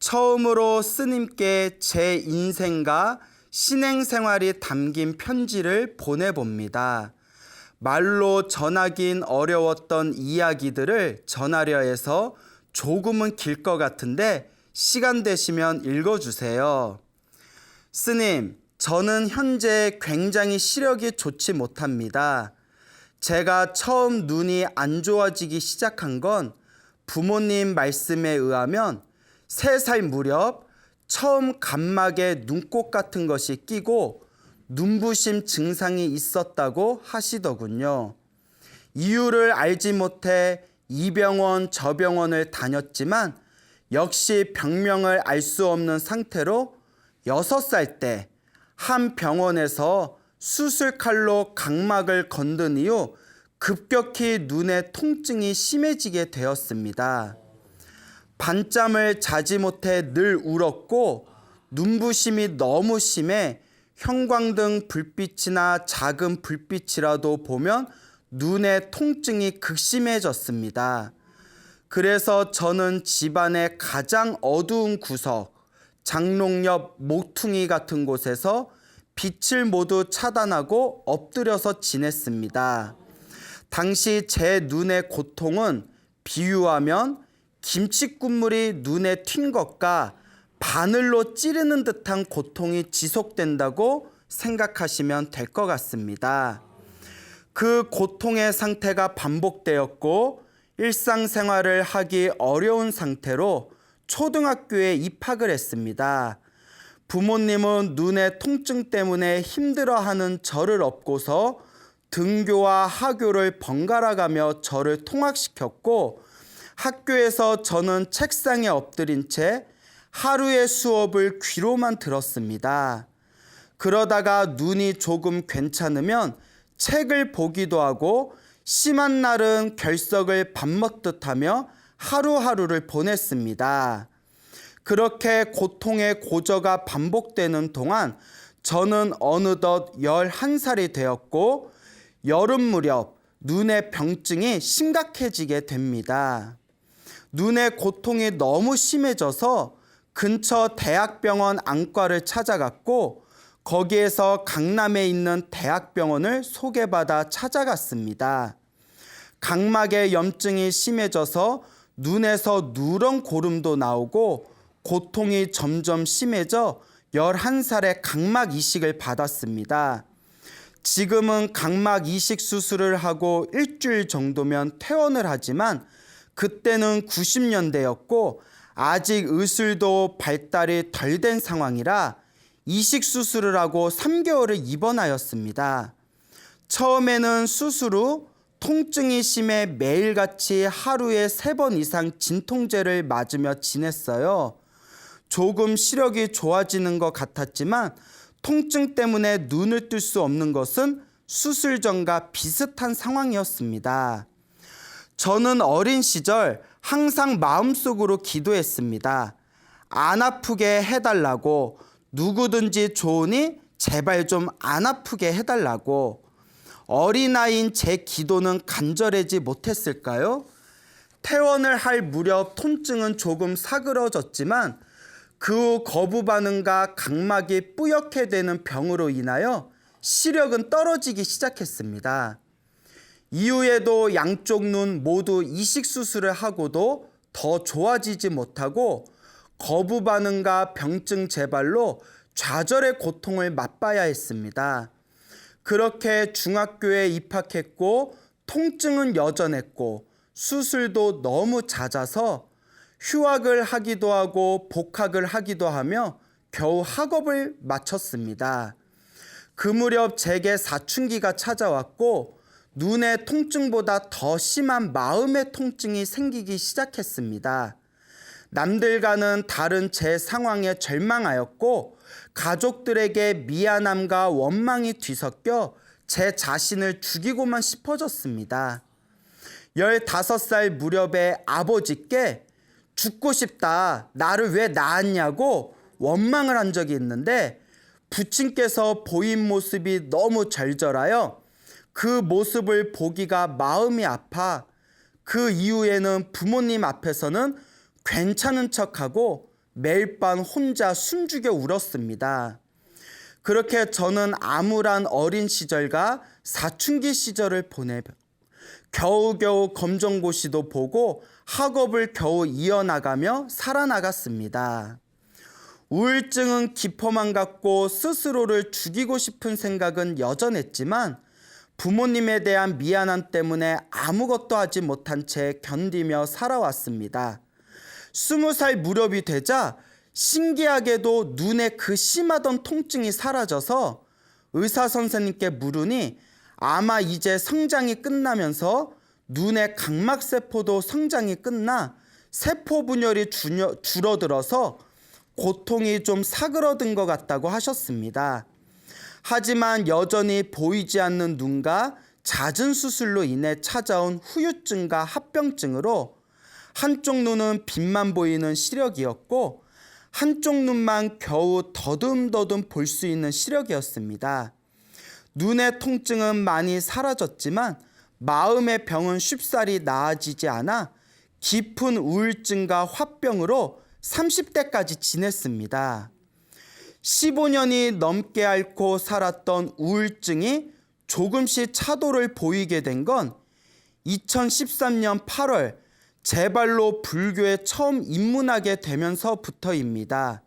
처음으로 스님께 제 인생과 신행생활이 담긴 편지를 보내봅니다. 말로 전하긴 어려웠던 이야기들을 전하려 해서 조금은 길 것 같은데 시간 되시면 읽어주세요. 스님, 저는 현재 굉장히 시력이 좋지 못합니다. 제가 처음 눈이 안 좋아지기 시작한 건 부모님 말씀에 의하면 3살 무렵 처음 감막에 눈곱 같은 것이 끼고 눈부심 증상이 있었다고 하시더군요. 이유를 알지 못해 이 병원 저 병원을 다녔지만 역시 병명을 알 수 없는 상태로 6살 때 한 병원에서 수술칼로 각막을 건든 이후 급격히 눈의 통증이 심해지게 되었습니다. 밤잠을 자지 못해 늘 울었고 눈부심이 너무 심해 형광등 불빛이나 작은 불빛이라도 보면 눈의 통증이 극심해졌습니다. 그래서 저는 집안의 가장 어두운 구석, 장롱 옆 모퉁이 같은 곳에서 빛을 모두 차단하고 엎드려서 지냈습니다. 당시 제 눈의 고통은 비유하면 김치국물이 눈에 튄 것과 바늘로 찌르는 듯한 고통이 지속된다고 생각하시면 될 것 같습니다. 그 고통의 상태가 반복되었고 일상생활을 하기 어려운 상태로 초등학교에 입학을 했습니다. 부모님은 눈의 통증 때문에 힘들어하는 저를 업고서 등교와 하교를 번갈아 가며 저를 통학시켰고 학교에서 저는 책상에 엎드린 채 하루의 수업을 귀로만 들었습니다. 그러다가 눈이 조금 괜찮으면 책을 보기도 하고 심한 날은 결석을 밥 먹듯 하며 하루하루를 보냈습니다. 그렇게 고통의 고저가 반복되는 동안 저는 어느덧 11살이 되었고 여름 무렵 눈의 병증이 심각해지게 됩니다. 눈의 고통이 너무 심해져서 근처 대학병원 안과를 찾아갔고 거기에서 강남에 있는 대학병원을 소개받아 찾아갔습니다. 각막의 염증이 심해져서 눈에서 누런 고름도 나오고 고통이 점점 심해져 11살에 각막 이식을 받았습니다. 지금은 각막 이식 수술을 하고 일주일 정도면 퇴원을 하지만 그때는 90년대였고 아직 의술도 발달이 덜 된 상황이라 이식 수술을 하고 3개월을 입원하였습니다. 처음에는 수술 후 통증이 심해 매일같이 하루에 3번 이상 진통제를 맞으며 지냈어요. 조금 시력이 좋아지는 것 같았지만 통증 때문에 눈을 뜰 수 없는 것은 수술 전과 비슷한 상황이었습니다. 저는 어린 시절 항상 마음속으로 기도했습니다. 안 아프게 해달라고, 누구든지 좋으니 제발 좀 안 아프게 해달라고. 어린아이인 제 기도는 간절하지 못했을까요? 퇴원을 할 무렵 통증은 조금 사그러졌지만 그 후 거부 반응과 각막이 뿌옇게 되는 병으로 인하여 시력은 떨어지기 시작했습니다. 이후에도 양쪽 눈 모두 이식 수술을 하고도 더 좋아지지 못하고 거부 반응과 병증 재발로 좌절의 고통을 맛봐야 했습니다. 그렇게 중학교에 입학했고 통증은 여전했고 수술도 너무 잦아서 휴학을 하기도 하고 복학을 하기도 하며 겨우 학업을 마쳤습니다. 그 무렵 제게 사춘기가 찾아왔고 눈의 통증보다 더 심한 마음의 통증이 생기기 시작했습니다. 남들과는 다른 제 상황에 절망하였고 가족들에게 미안함과 원망이 뒤섞여 제 자신을 죽이고만 싶어졌습니다. 15살 무렵에 아버지께 죽고 싶다, 나를 왜 낳았냐고 원망을 한 적이 있는데 부친께서 보인 모습이 너무 절절하여 그 모습을 보기가 마음이 아파 그 이후에는 부모님 앞에서는 괜찮은 척하고 매일 밤 혼자 숨죽여 울었습니다. 그렇게 저는 암울한 어린 시절과 사춘기 시절을 보내 겨우겨우 검정고시도 보고 학업을 겨우 이어나가며 살아나갔습니다. 우울증은 기포만 같고 스스로를 죽이고 싶은 생각은 여전했지만 부모님에 대한 미안함 때문에 아무것도 하지 못한 채 견디며 살아왔습니다. 20살 무렵이 되자 신기하게도 눈에 그 심하던 통증이 사라져서 의사 선생님께 물으니 아마 이제 성장이 끝나면서 눈의 각막세포도 성장이 끝나 세포 분열이 줄어들어서 고통이 좀 사그러든 것 같다고 하셨습니다. 하지만 여전히 보이지 않는 눈과 잦은 수술로 인해 찾아온 후유증과 합병증으로 한쪽 눈은 빛만 보이는 시력이었고 한쪽 눈만 겨우 더듬더듬 볼 수 있는 시력이었습니다. 눈의 통증은 많이 사라졌지만 마음의 병은 쉽사리 나아지지 않아 깊은 우울증과 화병으로 30대까지 지냈습니다. 15년이 넘게 앓고 살았던 우울증이 조금씩 차도를 보이게 된 건 2013년 8월 제 발로 불교에 처음 입문하게 되면서부터입니다.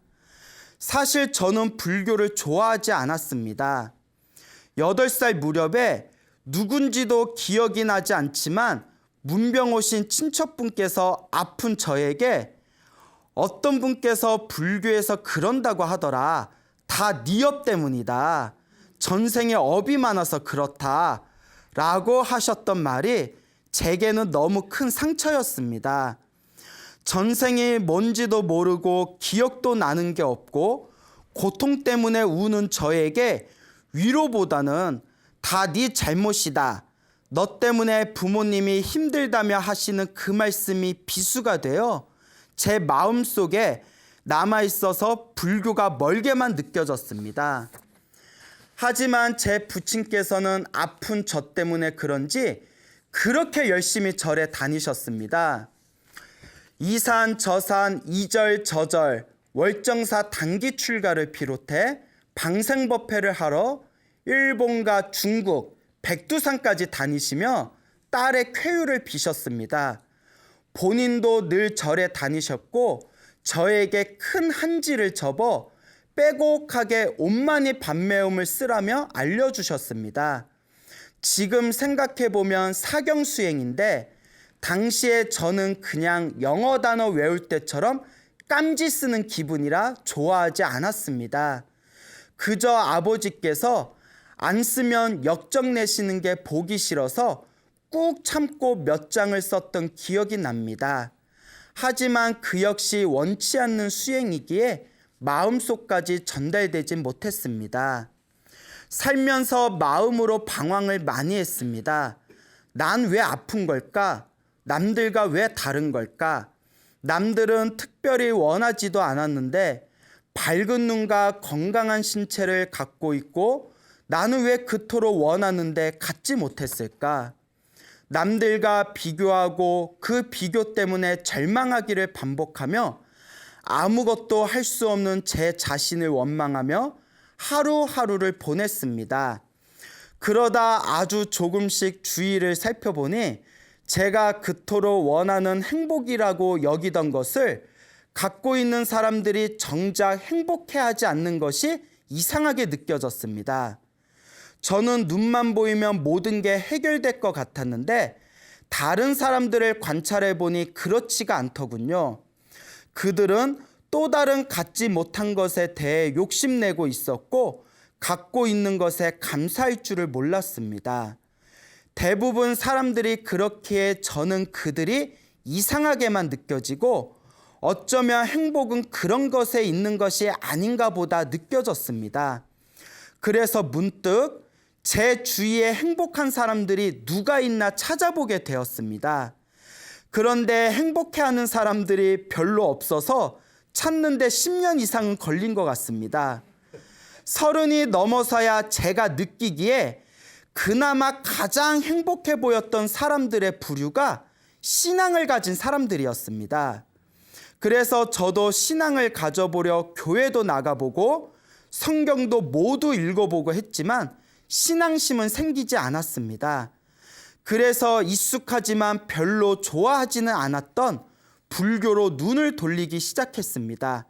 사실 저는 불교를 좋아하지 않았습니다. 8살 무렵에 누군지도 기억이 나지 않지만 문병 오신 친척분께서 아픈 저에게 어떤 분께서 불교에서 그런다고 하더라. 다 네 업 때문이다. 전생에 업이 많아서 그렇다. 라고 하셨던 말이 제게는 너무 큰 상처였습니다. 전생이 뭔지도 모르고 기억도 나는 게 없고 고통 때문에 우는 저에게 위로보다는 다 네 잘못이다. 너 때문에 부모님이 힘들다며 하시는 그 말씀이 비수가 되어 제 마음속에 남아있어서 불교가 멀게만 느껴졌습니다. 하지만 제 부친께서는 아픈 저 때문에 그런지 그렇게 열심히 절에 다니셨습니다. 이산 저산 이절저절 월정사 단기 출가를 비롯해 방생법회를 하러 일본과 중국, 백두산까지 다니시며 딸의 쾌유를 비셨습니다. 본인도 늘 절에 다니셨고 저에게 큰 한지를 접어 빼곡하게 온만이 반매음을 쓰라며 알려주셨습니다. 지금 생각해보면 사경수행인데 당시에 저는 그냥 영어 단어 외울 때처럼 깜지 쓰는 기분이라 좋아하지 않았습니다. 그저 아버지께서 안 쓰면 역정 내시는 게 보기 싫어서 꾹 참고 몇 장을 썼던 기억이 납니다. 하지만 그 역시 원치 않는 수행이기에 마음속까지 전달되지 못했습니다. 살면서 마음으로 방황을 많이 했습니다. 난 왜 아픈 걸까? 남들과 왜 다른 걸까? 남들은 특별히 원하지도 않았는데 밝은 눈과 건강한 신체를 갖고 있고 나는 왜 그토록 원하는데 갖지 못했을까? 남들과 비교하고 그 비교 때문에 절망하기를 반복하며 아무것도 할 수 없는 제 자신을 원망하며 하루하루를 보냈습니다. 그러다 아주 조금씩 주위를 살펴보니 제가 그토록 원하는 행복이라고 여기던 것을 갖고 있는 사람들이 정작 행복해하지 않는 것이 이상하게 느껴졌습니다. 저는 눈만 보이면 모든 게 해결될 것 같았는데 다른 사람들을 관찰해 보니 그렇지가 않더군요. 그들은 또 다른 갖지 못한 것에 대해 욕심내고 있었고 갖고 있는 것에 감사할 줄을 몰랐습니다. 대부분 사람들이 그렇기에 저는 그들이 이상하게만 느껴지고 어쩌면 행복은 그런 것에 있는 것이 아닌가 보다 느껴졌습니다. 그래서 문득 제 주위에 행복한 사람들이 누가 있나 찾아보게 되었습니다. 그런데 행복해하는 사람들이 별로 없어서 찾는데 10년 이상은 걸린 것 같습니다. 30이 넘어서야 제가 느끼기에 그나마 가장 행복해 보였던 사람들의 부류가 신앙을 가진 사람들이었습니다. 그래서 저도 신앙을 가져보려 교회도 나가보고 성경도 모두 읽어보고 했지만 신앙심은 생기지 않았습니다. 그래서 익숙하지만 별로 좋아하지는 않았던 불교로 눈을 돌리기 시작했습니다.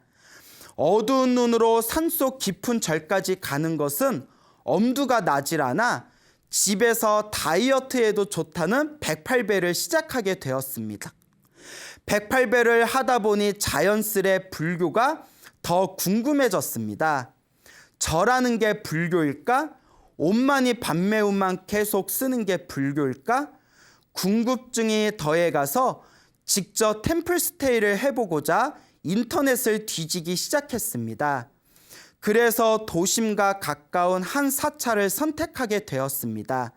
어두운 눈으로 산속 깊은 절까지 가는 것은 엄두가 나질 않아 집에서 다이어트에도 좋다는 108배를 시작하게 되었습니다. 108배를 하다 보니 자연스레 불교가 더 궁금해졌습니다. 절하는 게 불교일까? 옷만이 밤매우만 계속 쓰는 게 불교일까? 궁금증이 더해가서 직접 템플스테이를 해보고자 인터넷을 뒤지기 시작했습니다. 그래서 도심과 가까운 한 사찰을 선택하게 되었습니다.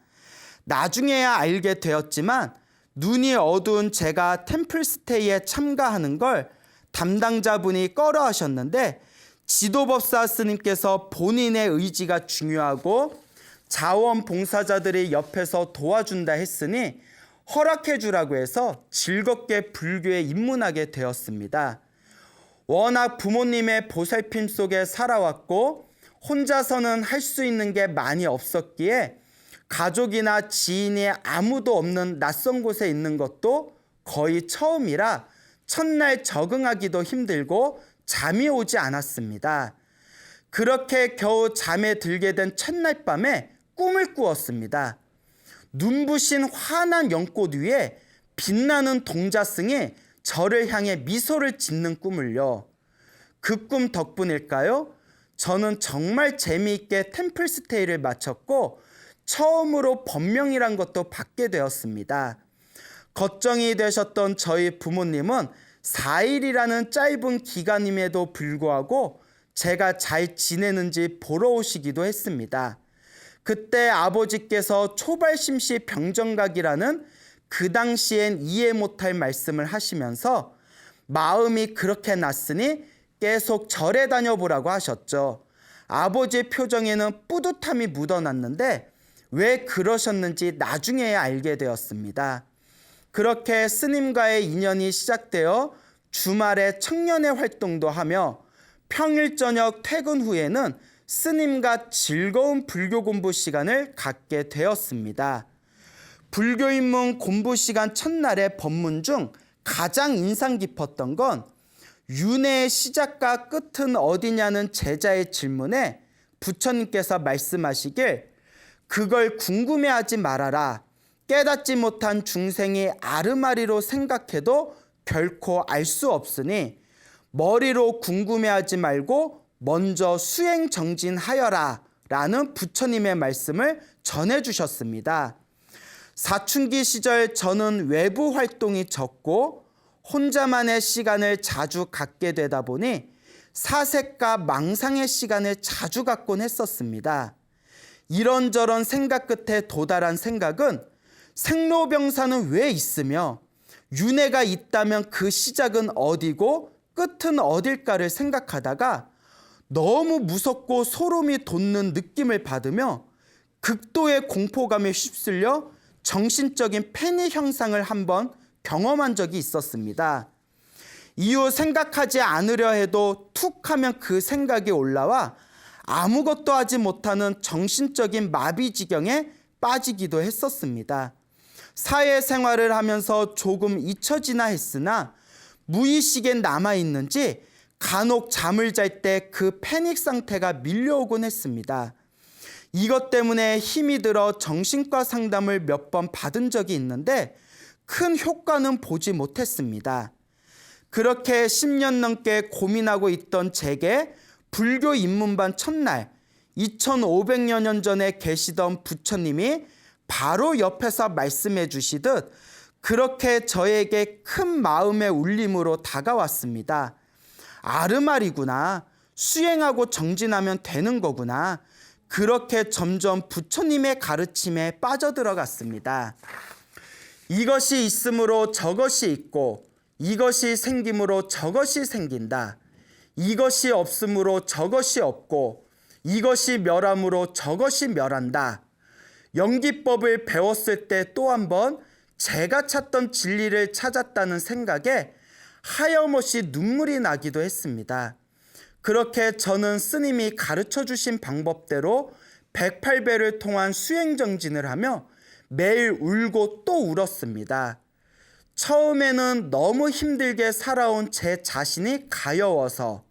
나중에야 알게 되었지만 눈이 어두운 제가 템플스테이에 참가하는 걸 담당자분이 꺼려 하셨는데 지도법사 스님께서 본인의 의지가 중요하고 자원봉사자들이 옆에서 도와준다 했으니 허락해 주라고 해서 즐겁게 불교에 입문하게 되었습니다. 워낙 부모님의 보살핌 속에 살아왔고 혼자서는 할 수 있는 게 많이 없었기에 가족이나 지인이 아무도 없는 낯선 곳에 있는 것도 거의 처음이라 첫날 적응하기도 힘들고 잠이 오지 않았습니다. 그렇게 겨우 잠에 들게 된 첫날 밤에 꿈을 꾸었습니다. 눈부신 환한 연꽃 위에 빛나는 동자승이 저를 향해 미소를 짓는 꿈을요. 그 꿈 덕분일까요? 저는 정말 재미있게 템플스테이를 마쳤고 처음으로 법명이란 것도 받게 되었습니다. 걱정이 되셨던 저희 부모님은 4일이라는 짧은 기간임에도 불구하고 제가 잘 지내는지 보러 오시기도 했습니다. 그때 아버지께서 초발심시 병정각이라는 그 당시엔 이해 못할 말씀을 하시면서 마음이 그렇게 났으니 계속 절에 다녀보라고 하셨죠. 아버지의 표정에는 뿌듯함이 묻어났는데 왜 그러셨는지 나중에야 알게 되었습니다. 그렇게 스님과의 인연이 시작되어 주말에 청년회 활동도 하며 평일 저녁 퇴근 후에는 스님과 즐거운 불교 공부 시간을 갖게 되었습니다. 불교 입문 공부 시간 첫날의 법문 중 가장 인상 깊었던 건 윤회의 시작과 끝은 어디냐는 제자의 질문에 부처님께서 말씀하시길 그걸 궁금해하지 말아라. 깨닫지 못한 중생이 아르마리로 생각해도 결코 알 수 없으니 머리로 궁금해하지 말고 먼저 수행정진하여라 라는 부처님의 말씀을 전해주셨습니다. 사춘기 시절 저는 외부 활동이 적고 혼자만의 시간을 자주 갖게 되다 보니 사색과 망상의 시간을 자주 갖곤 했었습니다. 이런저런 생각 끝에 도달한 생각은 생로병사는 왜 있으며 윤회가 있다면 그 시작은 어디고 끝은 어딜까를 생각하다가 너무 무섭고 소름이 돋는 느낌을 받으며 극도의 공포감에 휩쓸려 정신적인 패닉 현상을 한번 경험한 적이 있었습니다. 이후 생각하지 않으려 해도 툭 하면 그 생각이 올라와 아무것도 하지 못하는 정신적인 마비 지경에 빠지기도 했었습니다. 사회생활을 하면서 조금 잊혀지나 했으나 무의식에 남아있는지 간혹 잠을 잘 때 그 패닉 상태가 밀려오곤 했습니다. 이것 때문에 힘이 들어 정신과 상담을 몇 번 받은 적이 있는데 큰 효과는 보지 못했습니다. 그렇게 10년 넘게 고민하고 있던 제게 불교 입문반 첫날 2500여 년 전에 계시던 부처님이 바로 옆에서 말씀해 주시듯 그렇게 저에게 큰 마음의 울림으로 다가왔습니다. 아르마리구나. 수행하고 정진하면 되는 거구나. 그렇게 점점 부처님의 가르침에 빠져들어갔습니다. 이것이 있으므로 저것이 있고 이것이 생김으로 저것이 생긴다. 이것이 없으므로 저것이 없고 이것이 멸함으로 저것이 멸한다. 연기법을 배웠을 때 또 한 번 제가 찾던 진리를 찾았다는 생각에 하염없이 눈물이 나기도 했습니다. 그렇게 저는 스님이 가르쳐 주신 방법대로 108배를 통한 수행정진을 하며 매일 울고 또 울었습니다. 처음에는 너무 힘들게 살아온 제 자신이 가여워서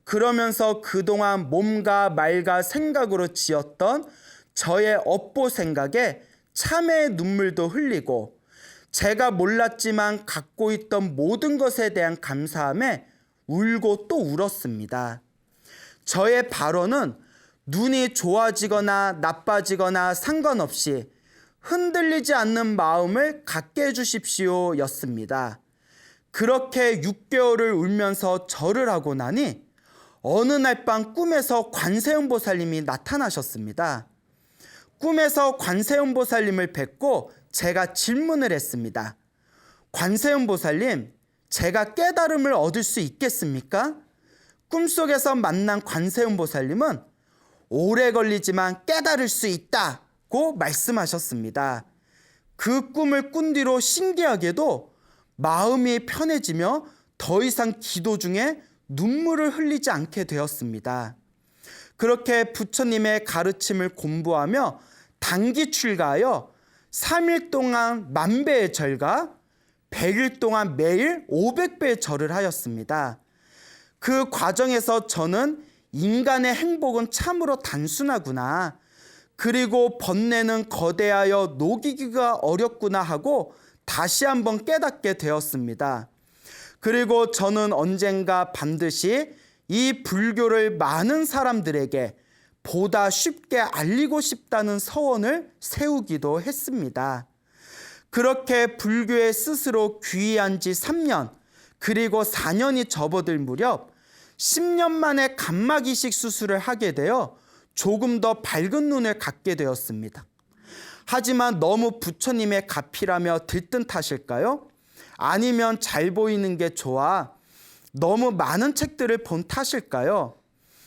그러면서 그동안 몸과 말과 생각으로 지었던 저의 업보 생각에 참회의 눈물도 흘리고 제가 몰랐지만 갖고 있던 모든 것에 대한 감사함에 울고 또 울었습니다. 저의 발언은 눈이 좋아지거나 나빠지거나 상관없이 흔들리지 않는 마음을 갖게 해주십시오 였습니다. 그렇게 6개월을 울면서 절을 하고 나니 어느 날 밤 꿈에서 관세음보살님이 나타나셨습니다. 꿈에서 관세음보살님을 뵙고 제가 질문을 했습니다. 관세음보살님, 제가 깨달음을 얻을 수 있겠습니까? 꿈속에서 만난 관세음보살님은 오래 걸리지만 깨달을 수 있다고 말씀하셨습니다. 그 꿈을 꾼 뒤로 신기하게도 마음이 편해지며 더 이상 기도 중에 눈물을 흘리지 않게 되었습니다. 그렇게 부처님의 가르침을 공부하며 단기 출가하여 3일 동안 10,000배의 절과 100일 동안 매일 500배의 절을 하였습니다. 그 과정에서 저는 인간의 행복은 참으로 단순하구나. 그리고 번뇌는 거대하여 녹이기가 어렵구나 하고 다시 한번 깨닫게 되었습니다. 그리고 저는 언젠가 반드시 이 불교를 많은 사람들에게 보다 쉽게 알리고 싶다는 서원을 세우기도 했습니다. 그렇게 불교에 스스로 귀의한 지 3년, 그리고 4년이 접어들 무렵 10년 만에 감마기식 수술을 하게 되어 조금 더 밝은 눈을 갖게 되었습니다. 하지만 너무 부처님의 가피라며 들뜬 탓일까요? 아니면 잘 보이는 게 좋아 너무 많은 책들을 본 탓일까요?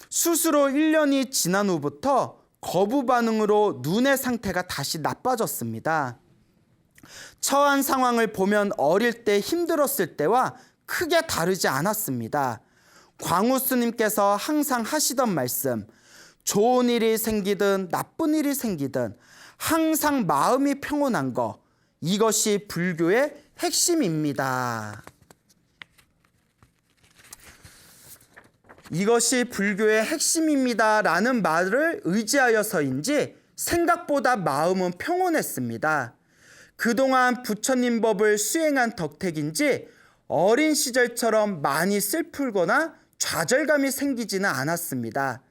수술 후 1년이 지난 후부터 거부 반응으로 눈의 상태가 다시 나빠졌습니다. 처한 상황을 보면 어릴 때 힘들었을 때와 크게 다르지 않았습니다. 광우 스님께서 항상 하시던 말씀, 좋은 일이 생기든 나쁜 일이 생기든 항상 마음이 평온한 것, 이것이 불교의 핵심입니다. 이것이 불교의 핵심입니다 라는 말을 의지하여서인지 생각보다 마음은 평온했습니다. 그동안 부처님 법을 수행한 덕택인지 어린 시절처럼 많이 슬프거나 좌절감이 생기지는 않았습니다.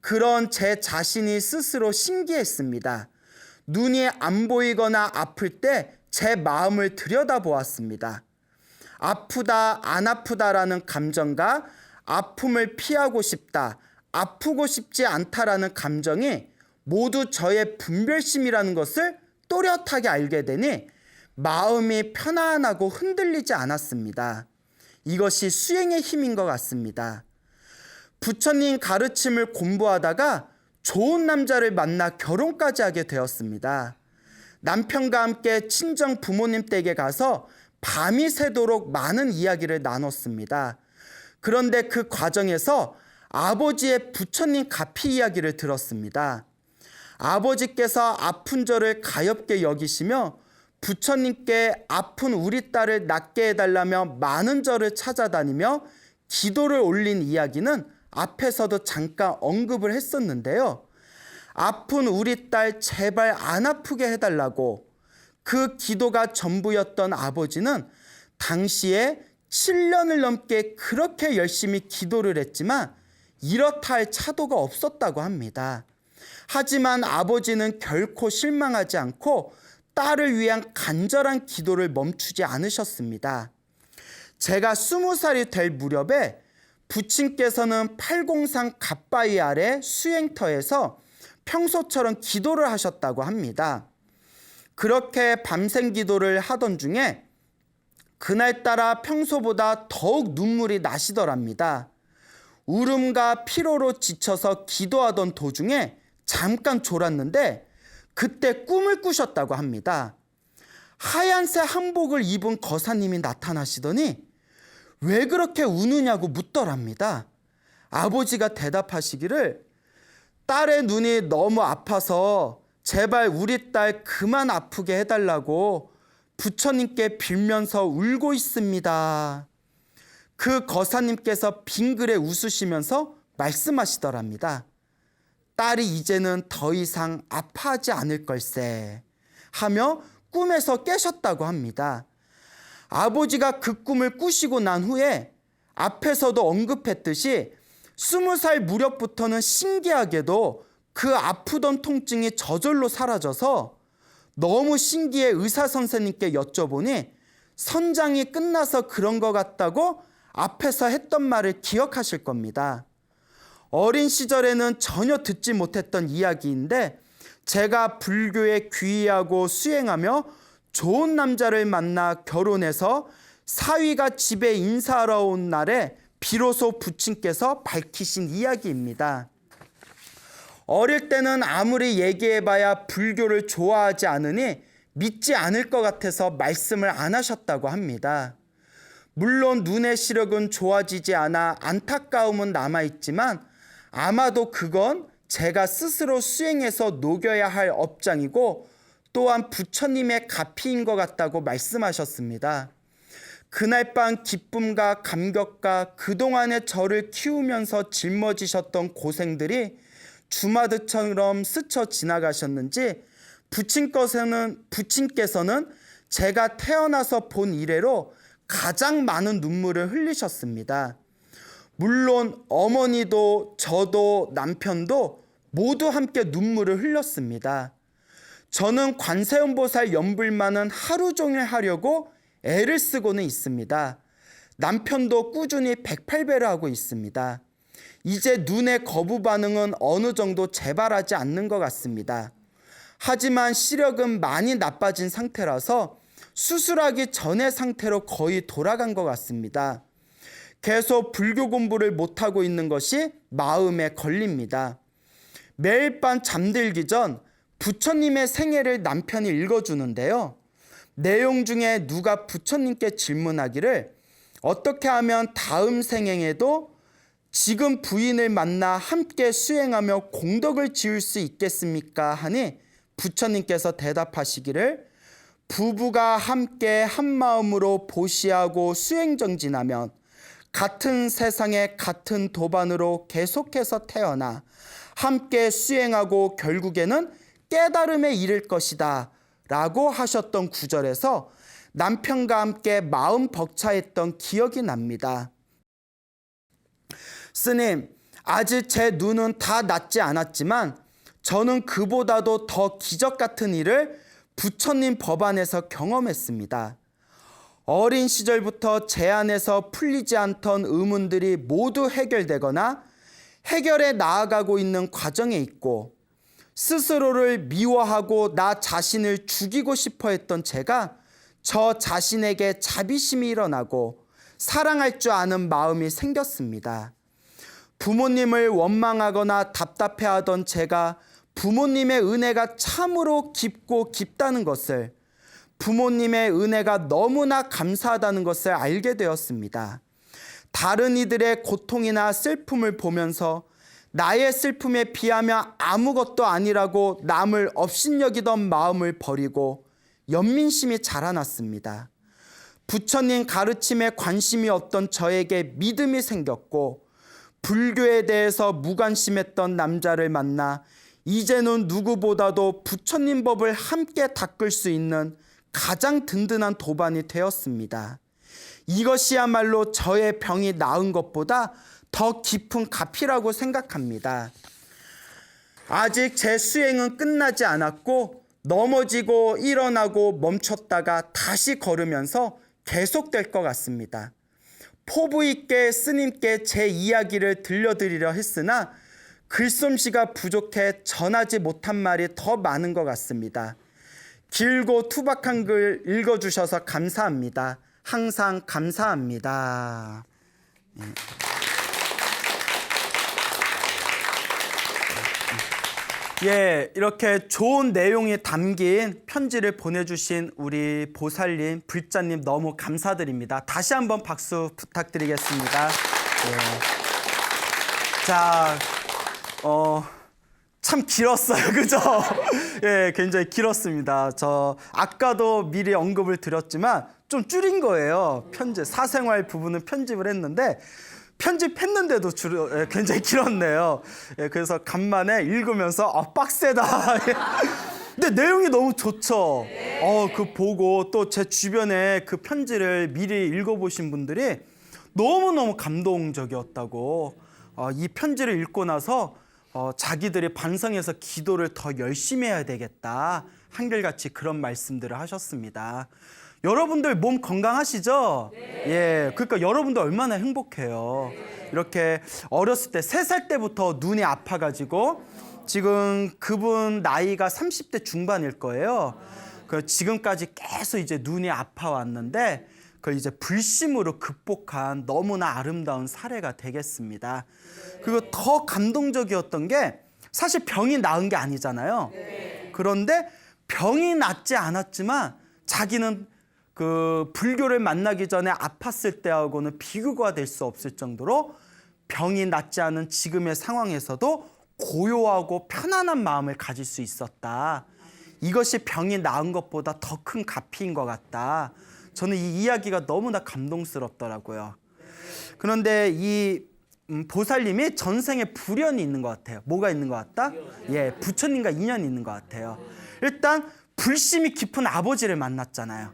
그런 제 자신이 스스로 신기했습니다. 눈이 안 보이거나 아플 때 제 마음을 들여다보았습니다. 아프다, 안 아프다라는 감정과 아픔을 피하고 싶다, 아프고 싶지 않다라는 감정이 모두 저의 분별심이라는 것을 또렷하게 알게 되니 마음이 편안하고 흔들리지 않았습니다. 이것이 수행의 힘인 것 같습니다. 부처님 가르침을 공부하다가 좋은 남자를 만나 결혼까지 하게 되었습니다. 남편과 함께 친정 부모님 댁에 가서 밤이 새도록 많은 이야기를 나눴습니다. 그런데 그 과정에서 아버지의 부처님 가피 이야기를 들었습니다. 아버지께서 아픈 저를 가엾게 여기시며 부처님께 아픈 우리 딸을 낫게 해달라며 많은 절을 찾아다니며 기도를 올린 이야기는 앞에서도 잠깐 언급을 했었는데요. 아픈 우리 딸 제발 안 아프게 해달라고 그 기도가 전부였던 아버지는 당시에 7년을 넘게 그렇게 열심히 기도를 했지만 이렇다 할 차도가 없었다고 합니다. 하지만 아버지는 결코 실망하지 않고 딸을 위한 간절한 기도를 멈추지 않으셨습니다. 제가 20살이 될 무렵에 부친께서는 팔공산 갓바위 아래 수행터에서 평소처럼 기도를 하셨다고 합니다. 그렇게 밤샘 기도를 하던 중에 그날따라 평소보다 더욱 눈물이 나시더랍니다. 울음과 피로로 지쳐서 기도하던 도중에 잠깐 졸았는데 그때 꿈을 꾸셨다고 합니다. 하얀색 한복을 입은 거사님이 나타나시더니 왜 그렇게 우느냐고 묻더랍니다. 아버지가 대답하시기를 딸의 눈이 너무 아파서 제발 우리 딸 그만 아프게 해달라고 부처님께 빌면서 울고 있습니다. 그 거사님께서 빙그레 웃으시면서 말씀하시더랍니다. 딸이 이제는 더 이상 아파하지 않을 걸세 하며 꿈에서 깨셨다고 합니다. 아버지가 그 꿈을 꾸시고 난 후에 앞에서도 언급했듯이 20살 무렵부터는 신기하게도 그 아프던 통증이 저절로 사라져서 너무 신기해 의사 선생님께 여쭤보니 선장이 끝나서 그런 것 같다고 앞에서 했던 말을 기억하실 겁니다. 어린 시절에는 전혀 듣지 못했던 이야기인데 제가 불교에 귀의하고 수행하며 좋은 남자를 만나 결혼해서 사위가 집에 인사하러 온 날에 비로소 부친께서 밝히신 이야기입니다. 어릴 때는 아무리 얘기해봐야 불교를 좋아하지 않으니 믿지 않을 것 같아서 말씀을 안 하셨다고 합니다. 물론 눈의 시력은 좋아지지 않아 안타까움은 남아있지만 아마도 그건 제가 스스로 수행해서 녹여야 할 업장이고 또한 부처님의 가피인 것 같다고 말씀하셨습니다. 그날 밤 기쁨과 감격과 그동안의 저를 키우면서 짊어지셨던 고생들이 주마등처럼 스쳐 지나가셨는지 부친께서는 제가 태어나서 본 이래로 가장 많은 눈물을 흘리셨습니다. 물론 어머니도 저도 남편도 모두 함께 눈물을 흘렸습니다. 저는 관세음보살 연불만은 하루 종일 하려고 애를 쓰고는 있습니다. 남편도 꾸준히 108배를 하고 있습니다. 이제 눈의 거부 반응은 어느 정도 재발하지 않는 것 같습니다. 하지만 시력은 많이 나빠진 상태라서 수술하기 전의 상태로 거의 돌아간 것 같습니다. 계속 불교 공부를 못하고 있는 것이 마음에 걸립니다. 매일 밤 잠들기 전 부처님의 생애를 남편이 읽어주는데요. 내용 중에 누가 부처님께 질문하기를 어떻게 하면 다음 생애에도 지금 부인을 만나 함께 수행하며 공덕을 지을 수 있겠습니까? 하니 부처님께서 대답하시기를 부부가 함께 한마음으로 보시하고 수행정진하면 같은 세상에 같은 도반으로 계속해서 태어나 함께 수행하고 결국에는 깨달음에 이를 것이다 라고 하셨던 구절에서 남편과 함께 마음 벅차했던 기억이 납니다. 스님, 아직 제 눈은 다 낫지 않았지만 저는 그보다도 더 기적 같은 일을 부처님 법안에서 경험했습니다. 어린 시절부터 제 안에서 풀리지 않던 의문들이 모두 해결되거나 해결해 나아가고 있는 과정에 있고, 스스로를 미워하고 나 자신을 죽이고 싶어 했던 제가 저 자신에게 자비심이 일어나고 사랑할 줄 아는 마음이 생겼습니다. 부모님을 원망하거나 답답해하던 제가 부모님의 은혜가 참으로 깊고 깊다는 것을, 부모님의 은혜가 너무나 감사하다는 것을 알게 되었습니다. 다른 이들의 고통이나 슬픔을 보면서 나의 슬픔에 비하면 아무것도 아니라고 남을 업신여기던 마음을 버리고 연민심이 자라났습니다. 부처님 가르침에 관심이 없던 저에게 믿음이 생겼고, 불교에 대해서 무관심했던 남자를 만나 이제는 누구보다도 부처님 법을 함께 닦을 수 있는 가장 든든한 도반이 되었습니다. 이것이야말로 저의 병이 나은 것보다 더 깊은 값이라고 생각합니다. 아직 제 수행은 끝나지 않았고, 넘어지고 일어나고 멈췄다가 다시 걸으면서 계속될 것 같습니다. 포부 있게 스님께 제 이야기를 들려드리려 했으나 글솜씨가 부족해 전하지 못한 말이 더 많은 것 같습니다. 길고 투박한 글 읽어주셔서 감사합니다. 항상 감사합니다. 예, 이렇게 좋은 내용이 담긴 편지를 보내주신 우리 보살님, 불자님 너무 감사드립니다. 다시 한번 박수 부탁드리겠습니다. 예. 자, 참 길었어요, 그죠? 예, 굉장히 길었습니다. 저 아까도 미리 언급을 드렸지만 좀 줄인 거예요. 편집, 사생활 부분은 편집을 했는데 편집했는데도 굉장히 길었네요. 예, 그래서 간만에 읽으면서 빡세다. 근데 내용이 너무 좋죠. 그 보고 또 제 주변에 그 편지를 미리 읽어보신 분들이 너무너무 감동적이었다고, 이 편지를 읽고 나서 자기들이 반성해서 기도를 더 열심히 해야 되겠다, 한결같이 그런 말씀들을 하셨습니다. 여러분들 몸 건강하시죠? 네. 예, 그러니까 여러분들 얼마나 행복해요. 네. 이렇게 어렸을 때 3살 때부터 눈이 아파가지고 지금 그분 나이가 30대 중반일 거예요. 그 지금까지 계속 이제 눈이 아파왔는데 그걸 이제 불심으로 극복한 너무나 아름다운 사례가 되겠습니다. 그리고 더 감동적이었던 게 사실 병이 나은 게 아니잖아요. 그런데 병이 낫지 않았지만 자기는 그 불교를 만나기 전에 아팠을 때하고는 비교가 될 수 없을 정도로 병이 낫지 않은 지금의 상황에서도 고요하고 편안한 마음을 가질 수 있었다. 이것이 병이 나은 것보다 더 큰 가피인 것 같다. 저는 이 이야기가 너무나 감동스럽더라고요. 그런데 이 보살님이 전생에 불연이 있는 것 같아요. 뭐가 있는 것 같다? 예, 부처님과 인연이 있는 것 같아요. 일단 불심이 깊은 아버지를 만났잖아요.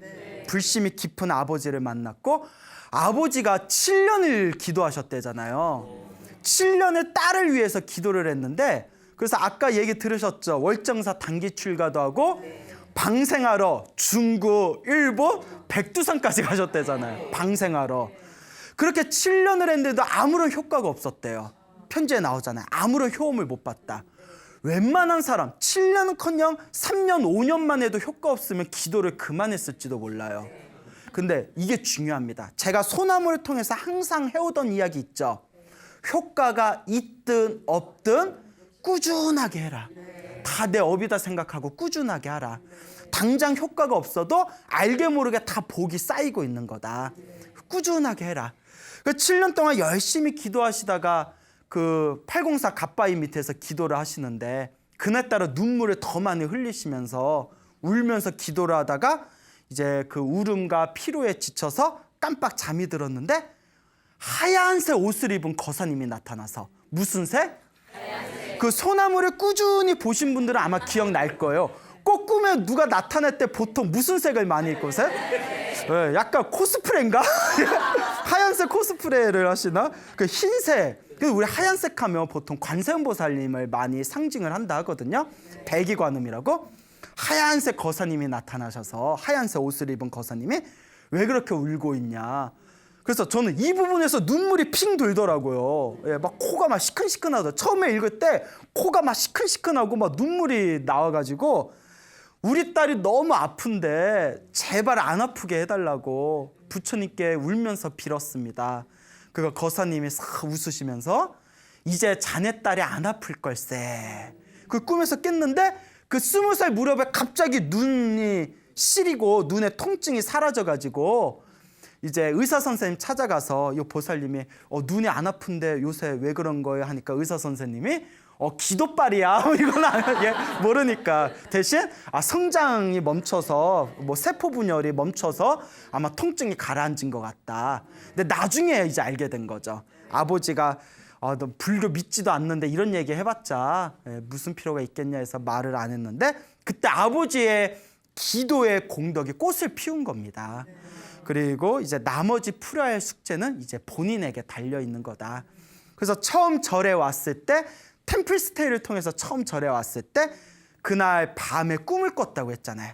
불심이 깊은 아버지를 만났고, 아버지가 7년을 기도하셨대잖아요. 7년을 딸을 위해서 기도를 했는데, 그래서 아까 얘기 들으셨죠? 월정사 단기 출가도 하고 방생하러 중구, 일부, 백두산까지 가셨대잖아요. 방생하러. 그렇게 7년을 했는데도 아무런 효과가 없었대요. 편지에 나오잖아요. 아무런 효험을 못 봤다. 웬만한 사람 7년은커녕 3년, 5년만 해도 효과 없으면 기도를 그만했을지도 몰라요. 근데 이게 중요합니다. 제가 소나무를 통해서 항상 해오던 이야기 있죠. 효과가 있든 없든 꾸준하게 해라. 다 내 업이다 생각하고 꾸준하게 하라. 당장 효과가 없어도 알게 모르게 다 복이 쌓이고 있는 거다. 꾸준하게 해라. 7년 동안 열심히 기도하시다가 그 804 갓바위 밑에서 기도를 하시는데, 그날따라 눈물을 더 많이 흘리시면서 울면서 기도를 하다가 이제 그 울음과 피로에 지쳐서 깜빡 잠이 들었는데, 하얀색 옷을 입은 거사님이 나타나서, 무슨 색? 하얀색. 그 소나무를 꾸준히 보신 분들은 아마 기억날 거예요. 꼭 꿈에 누가 나타날 때 보통 무슨 색을 많이 입고 오세요? 네, 약간 코스프레인가? 하얀색 코스프레를 하시나? 그 흰색. 우리 하얀색 하면 보통 관세음보살님을 많이 상징을 한다 하거든요. 대기관음이라고. 하얀색 거사님이 나타나셔서 하얀색 옷을 입은 거사님이 왜 그렇게 울고 있냐. 그래서 저는 이 부분에서 눈물이 핑 돌더라고요. 예, 막 코가 막 시큰시큰하더. 처음에 읽을 때 코가 막 시큰시큰하고 막 눈물이 나와가지고 우리 딸이 너무 아픈데 제발 안 아프게 해달라고 부처님께 울면서 빌었습니다. 그거 거사님이 싹 웃으시면서 이제 자네 딸이 안 아플 걸세. 그 꿈에서 깼는데 그 20살 무렵에 갑자기 눈이 시리고 눈에 통증이 사라져가지고 이제 의사 선생님 찾아가서 이 보살님이 눈이 안 아픈데 요새 왜 그런 거예요 하니까 의사 선생님이 기도빨이야 이건 모르니까 대신 성장이 멈춰서 뭐 세포 분열이 멈춰서 아마 통증이 가라앉은 것 같다. 근데 나중에 이제 알게 된 거죠. 아버지가 너 불교 믿지도 않는데 이런 얘기 해봤자 무슨 필요가 있겠냐 해서 말을 안 했는데 그때 아버지의 기도의 공덕이 꽃을 피운 겁니다. 그리고 이제 나머지 풀어야 할 숙제는 이제 본인에게 달려 있는 거다. 그래서 처음 절에 왔을 때 템플스테이를 통해서 처음 절에 왔을 때 그날 밤에 꿈을 꿨다고 했잖아요.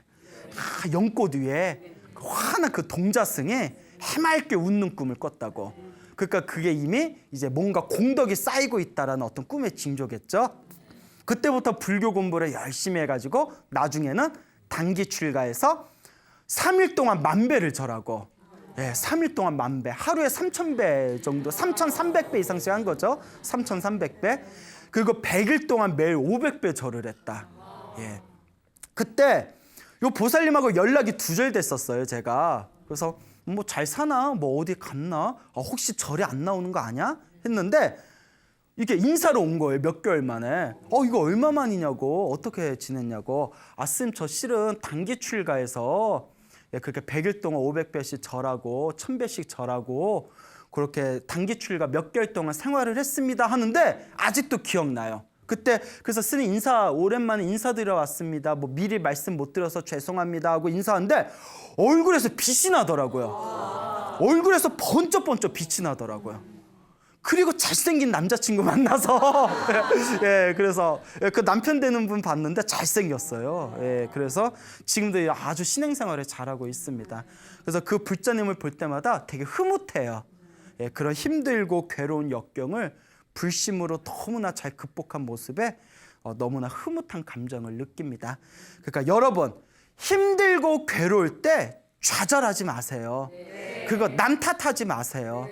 연꽃 위에 환한 그 동자승이 해맑게 웃는 꿈을 꿨다고. 그러니까 그게 이미 이제 뭔가 공덕이 쌓이고 있다라는 어떤 꿈의 징조겠죠. 그때부터 불교 공부를 열심히 해가지고 나중에는 단기 출가해서 3일 동안 10,000배를 절하고 3일 동안 10,000배, 하루에 3,000배 정도, 3,300배 이상씩 한 거죠. 3,300배. 그리고 100일 동안 매일 500배 절을 했다. 그때 요 보살님하고 연락이 두절됐었어요, 제가. 그래서 뭐 잘 사나? 뭐 어디 갔나? 혹시 절에 안 나오는 거 아니야? 했는데 이게 인사로 온 거예요, 몇 개월 만에. 이거 얼마만이냐고, 어떻게 지냈냐고. 스님 저 실은 단기 출가해서 그렇게 100일 동안 500배씩 절하고 1000배씩 절하고 그렇게 단기 출가 몇 개월 동안 생활을 했습니다 하는데 아직도 기억나요. 그때 그래서 스님 인사 오랜만에 인사드려 왔습니다. 뭐 미리 말씀 못 드려서 죄송합니다 하고 인사하는데 얼굴에서 빛이 나더라고요. 얼굴에서 번쩍번쩍 빛이 나더라고요. 그리고 잘생긴 남자친구 만나서 그래서 그 남편 되는 분 봤는데 잘생겼어요. 그래서 지금도 아주 신행생활을 잘하고 있습니다. 그래서 그 불자님을 볼 때마다 되게 흐뭇해요. 그런 힘들고 괴로운 역경을 불심으로 너무나 잘 극복한 모습에 너무나 흐뭇한 감정을 느낍니다. 그러니까 여러분 힘들고 괴로울 때 좌절하지 마세요. 그거 남 탓하지 마세요.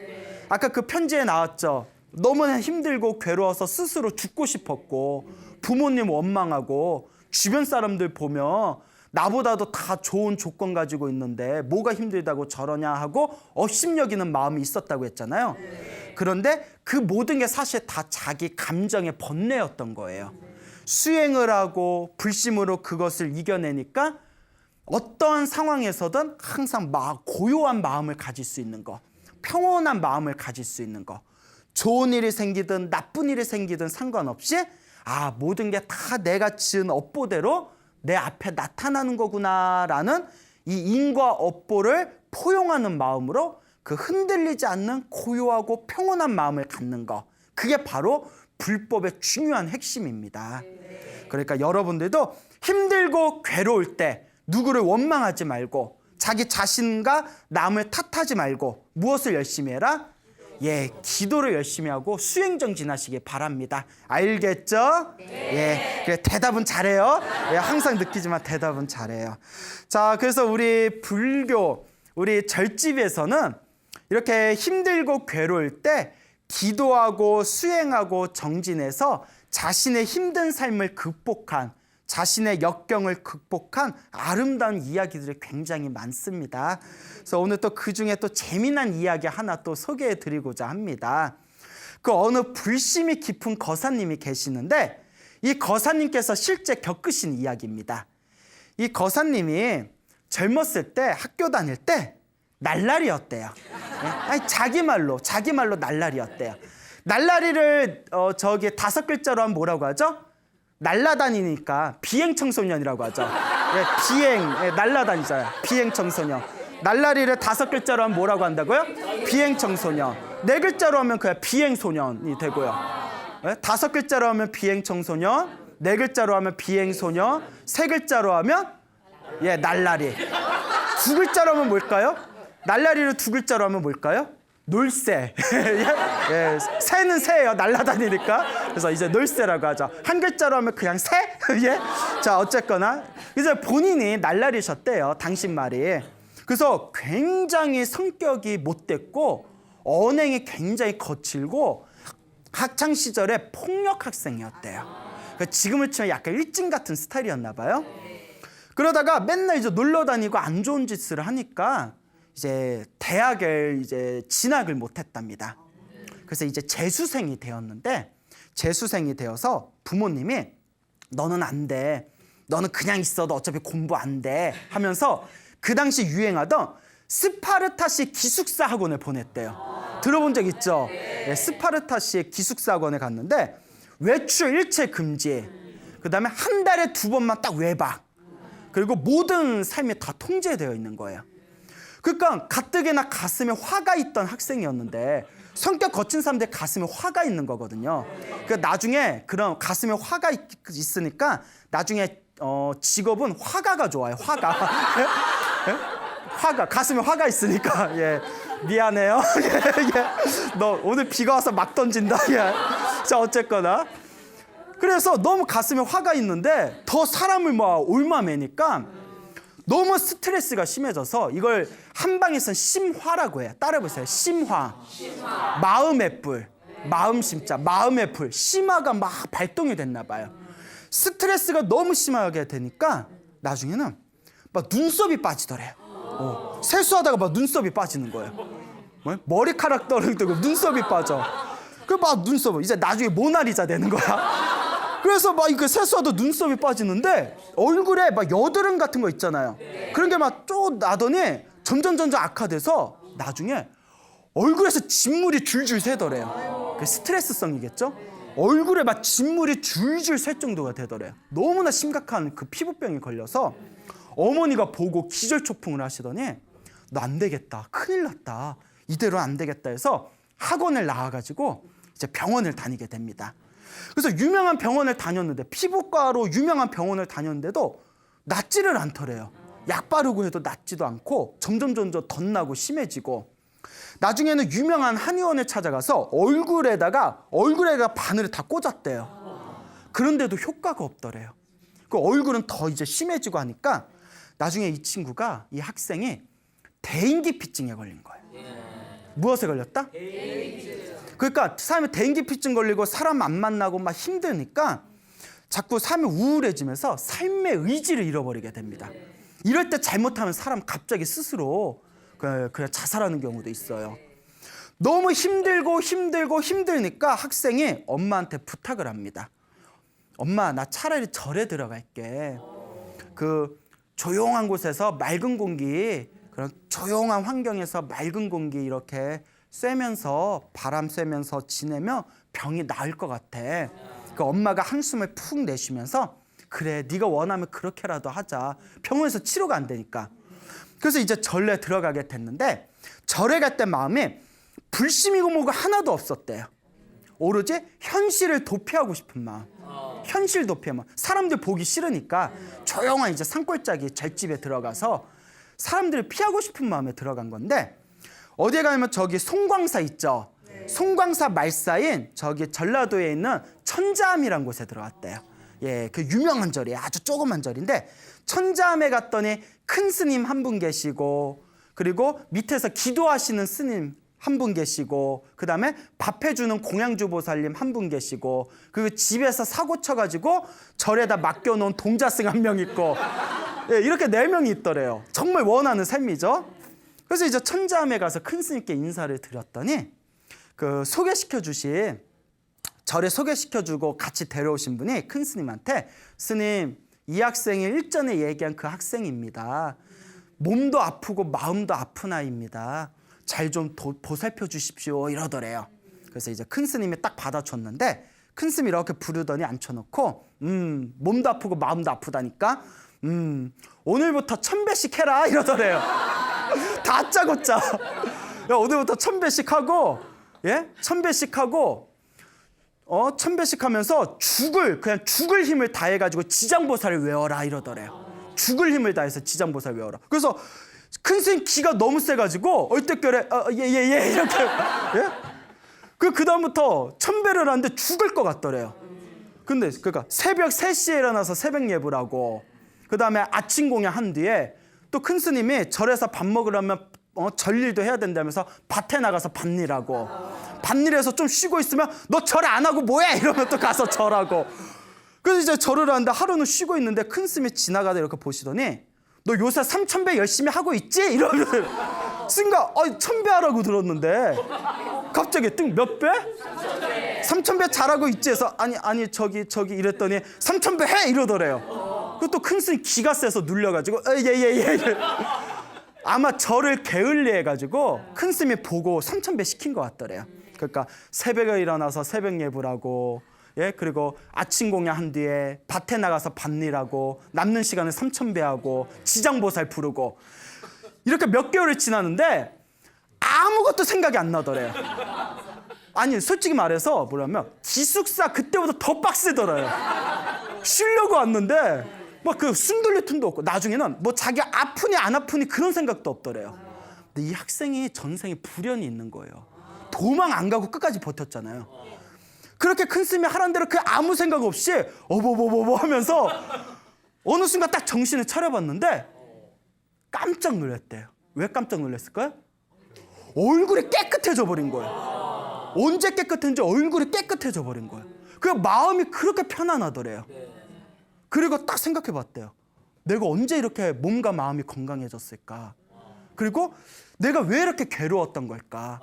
아까 그 편지에 나왔죠. 너무나 힘들고 괴로워서 스스로 죽고 싶었고 부모님 원망하고 주변 사람들 보면 나보다도 다 좋은 조건 가지고 있는데 뭐가 힘들다고 저러냐 하고 업심여기는 마음이 있었다고 했잖아요. 그런데 그 모든 게 사실 다 자기 감정의 번뇌였던 거예요. 수행을 하고 불심으로 그것을 이겨내니까 어떠한 상황에서든 항상 고요한 마음을 가질 수 있는 거, 평온한 마음을 가질 수 있는 거, 좋은 일이 생기든 나쁜 일이 생기든 상관없이 모든 게 다 내가 지은 업보대로 내 앞에 나타나는 거구나라는 이 인과 업보를 포용하는 마음으로 그 흔들리지 않는 고요하고 평온한 마음을 갖는 거, 그게 바로 불법의 중요한 핵심입니다. 그러니까 여러분들도 힘들고 괴로울 때 누구를 원망하지 말고 자기 자신과 남을 탓하지 말고 무엇을 열심히 해라? 기도를 열심히 하고 수행정진하시기 바랍니다. 알겠죠? 그래, 대답은 잘해요. 항상 느끼지만 대답은 잘해요. 자, 그래서 우리 불교, 우리 절집에서는 이렇게 힘들고 괴로울 때 기도하고 수행하고 정진해서 자신의 힘든 삶을 극복한, 자신의 역경을 극복한 아름다운 이야기들이 굉장히 많습니다. 그래서 오늘 또 그중에 또 재미난 이야기 하나 또 소개해 드리고자 합니다. 그 어느 불심이 깊은 거사님이 계시는데 이 거사님께서 실제 겪으신 이야기입니다. 이 거사님이 젊었을 때 학교 다닐 때 날라리였대요. 자기 말로 날라리였대요. 날라리를 저기 5글자로 하면 뭐라고 하죠? 날라다니니까 비행 청소년이라고 하죠. 예, 비행, 예, 날라다니잖아요. 비행 청소년. 날라리를 5글자로 하면 뭐라고 한다고요? 비행 청소년. 4글자로 하면 그냥 비행 소년이 되고요. 예? 5글자로 하면 비행 청소년, 4글자로 하면 비행 소년, 3글자로 하면 예, 날라리. 2글자로 하면 뭘까요? 날라리를 2글자로 하면 뭘까요? 놀새. 예? 예, 새는 새예요. 날라다니니까. 그래서 이제 놀새라고 하죠. 1글자로 하면 그냥 새? 예? 자, 어쨌거나 이제 본인이 날라리셨대요. 당신 말이. 그래서 굉장히 성격이 못됐고 언행이 굉장히 거칠고 학창 시절에 폭력 학생이었대요. 그러니까 지금을 치면 약간 일진 같은 스타일이었나 봐요. 그러다가 맨날 이제 놀러 다니고 안 좋은 짓을 하니까 이제 대학을 이제 진학을 못했답니다. 그래서 이제 재수생이 되었는데 재수생이 되어서 부모님이 너는 안 돼. 너는 그냥 있어도 어차피 공부 안 돼. 하면서 그 당시 유행하던 스파르타식 기숙사 학원을 보냈대요. 들어본 적 있죠? 네, 스파르타식 기숙사 학원에 갔는데 외출 일체 금지. 그다음에 한 달에 2번만 딱 외박. 그리고 모든 삶이 다 통제되어 있는 거예요. 그러니까 가뜩이나 가슴에 화가 있던 학생이었는데 성격 거친 사람들 가슴에 화가 있는 거거든요. 그러니까 나중에 그런 가슴에 화가 있으니까 나중에 직업은 화가가 좋아요. 화가. 예? 화가. 가슴에 화가 있으니까. 예. 미안해요. 예, 예. 너 오늘 비가 와서 막 던진다. 예. 자, 어쨌거나. 그래서 너무 가슴에 화가 있는데 더 사람을 막 옮아매니까 너무 스트레스가 심해져서 이걸 한방에선 심화라고 해요. 따라해보세요. 심화. 마음의 불. 마음 심자. 마음의 불. 심화가 막 발동이 됐나 봐요. 스트레스가 너무 심하게 되니까 나중에는 막 눈썹이 빠지더래요. 세수하다가 막 눈썹이 빠지는 거예요. 뭐? 머리카락 떨어지고 눈썹이 빠져. 그 막 눈썹 이제 나중에 모나리자 되는 거야. 그래서 막 이거 세수하다 눈썹이 빠지는데 얼굴에 막 여드름 같은 거 있잖아요. 그런 게 막 쭉 나더니 점점 악화돼서 나중에 얼굴에서 진물이 줄줄 새더래요. 그 스트레스성이겠죠? 얼굴에 막 진물이 줄줄 셀 정도가 되더래요. 너무나 심각한 그 피부병이 걸려서 어머니가 보고 기절초풍을 하시더니 너 안 되겠다. 큰일 났다. 이대로 안 되겠다 해서 학원을 나와가지고 이제 병원을 다니게 됩니다. 그래서 유명한 병원을 다녔는데 피부과로 유명한 병원을 다녔는데도 낫지를 않더래요. 약 바르고 해도 낫지도 않고 점점 덧나고 심해지고 나중에는 유명한 한의원에 찾아가서 얼굴에다가 바늘을 다 꽂았대요. 그런데도 효과가 없더래요. 그 얼굴은 더 이제 심해지고 하니까 나중에 이 친구가 이 학생이 대인기피증에 걸린 거예요. 무엇에 걸렸다? 그러니까 사람이 대인기피증 걸리고 사람 안 만나고 막 힘드니까 자꾸 삶이 우울해지면서 삶의 의지를 잃어버리게 됩니다. 이럴 때 잘못하면 사람 갑자기 스스로 그냥 자살하는 경우도 있어요. 너무 힘들니까 학생이 엄마한테 부탁을 합니다. 엄마, 나 차라리 절에 들어갈게. 그 조용한 곳에서 맑은 공기, 그런 조용한 환경에서 맑은 공기 이렇게 쐬면서 바람 쐬면서 지내면 병이 나을 것 같아. 그 엄마가 한숨을 푹 내쉬면서 그래, 네가 원하면 그렇게라도 하자. 병원에서 치료가 안 되니까. 그래서 이제 절에 들어가게 됐는데 절에 갈 때 마음이 불심이고 뭐고 하나도 없었대요. 오로지 현실을 도피하고 싶은 마음. 현실 도피의 마음. 사람들 보기 싫으니까 조용한 이제 산골짜기 절집에 들어가서 사람들을 피하고 싶은 마음에 들어간 건데 어디에 가면 저기 송광사 있죠. 송광사 말사인 저기 전라도에 있는 천자암이라는 곳에 들어왔대요. 예, 그 유명한 절이에요. 아주 조그만 절인데 천자암에 갔더니 큰 스님 한 분 계시고 그리고 밑에서 기도하시는 스님 한 분 계시고 그 다음에 밥 해주는 공양주 보살님 한 분 계시고 그리고 집에서 사고 쳐가지고 절에다 맡겨놓은 동자승 한 명 있고 예, 이렇게 4명이 있더래요. 정말 원하는 삶이죠. 그래서 이제 천자암에 가서 큰 스님께 인사를 드렸더니 그 절에 소개시켜주고 같이 데려오신 분이 큰 스님한테 스님, 이 학생이 일전에 얘기한 그 학생입니다. 몸도 아프고 마음도 아픈 아이입니다. 잘 좀 보살펴 주십시오 이러더래요. 그래서 이제 큰 스님이 딱 받아줬는데 큰스님 이렇게 부르더니 앉혀놓고 몸도 아프고 마음도 아프다니까 오늘부터 1000배씩 해라 이러더래요. 다짜고짜. 야, 오늘부터 1000배씩 하고 1000배씩 하고 1000배씩 하면서 그냥 죽을 힘을 다해가지고 지장보살을 외워라 이러더래요. 죽을 힘을 다해서 지장보살 외워라. 그래서 큰스님 기가 너무 세가지고 얼떨결에 예 이렇게 그 다음부터 1000배를 하는데 죽을 것 같더래요. 근데 그러니까 새벽 3시에 일어나서 새벽 예불 하고 그 다음에 아침 공양 한 뒤에 또 큰스님이 절에서 밥 먹으려면 절일도 해야 된다면서 밭에 나가서 밭일하고 밭일해서 좀 쉬고 있으면 너 절 안 하고 뭐해 이러면 또 가서 절하고 그래서 이제 절을 하는데 하루는 쉬고 있는데 큰스님이 지나가다 이렇게 보시더니 너 요새 3000배 열심히 하고 있지? 이러면 스님가 1000배 하라고 들었는데 갑자기 몇 배? 3000배 잘하고 있지? 해서 아니 저기 이랬더니 3000배 해! 이러더래요. 그것도 큰스님 기가 세서 눌려가지고 예. 아마 저를 게을리해가지고 큰스님이 보고 3000배 시킨 것 같더래요. 그러니까 새벽에 일어나서 새벽 예불하고 그리고 아침 공양 한 뒤에 밭에 나가서 밭일하고 남는 시간에 3000배 하고 지장보살 부르고 이렇게 몇 개월이 지났는데 아무것도 생각이 안 나더래요. 아니 솔직히 말해서 뭐냐면 기숙사 그때보다 더 빡세더래요. 쉬려고 왔는데 막 그 숨 돌릴 틈도 없고 나중에는 뭐 자기가 아프니 안 아프니 그런 생각도 없더래요. 근데 이 학생이 전생에 불연이 있는 거예요. 도망 안 가고 끝까지 버텼잖아요. 그렇게 큰스님이 하라는 대로 그 아무 생각 없이 어버버버버 하면서 어느 순간 딱 정신을 차려봤는데 깜짝 놀랐대요. 왜 깜짝 놀랐을까요? 얼굴이 깨끗해져 버린 거예요. 언제 깨끗한지 얼굴이 깨끗해져 버린 거예요. 그 마음이 그렇게 편안하더래요. 그리고 딱 생각해 봤대요. 내가 언제 이렇게 몸과 마음이 건강해졌을까? 그리고 내가 왜 이렇게 괴로웠던 걸까?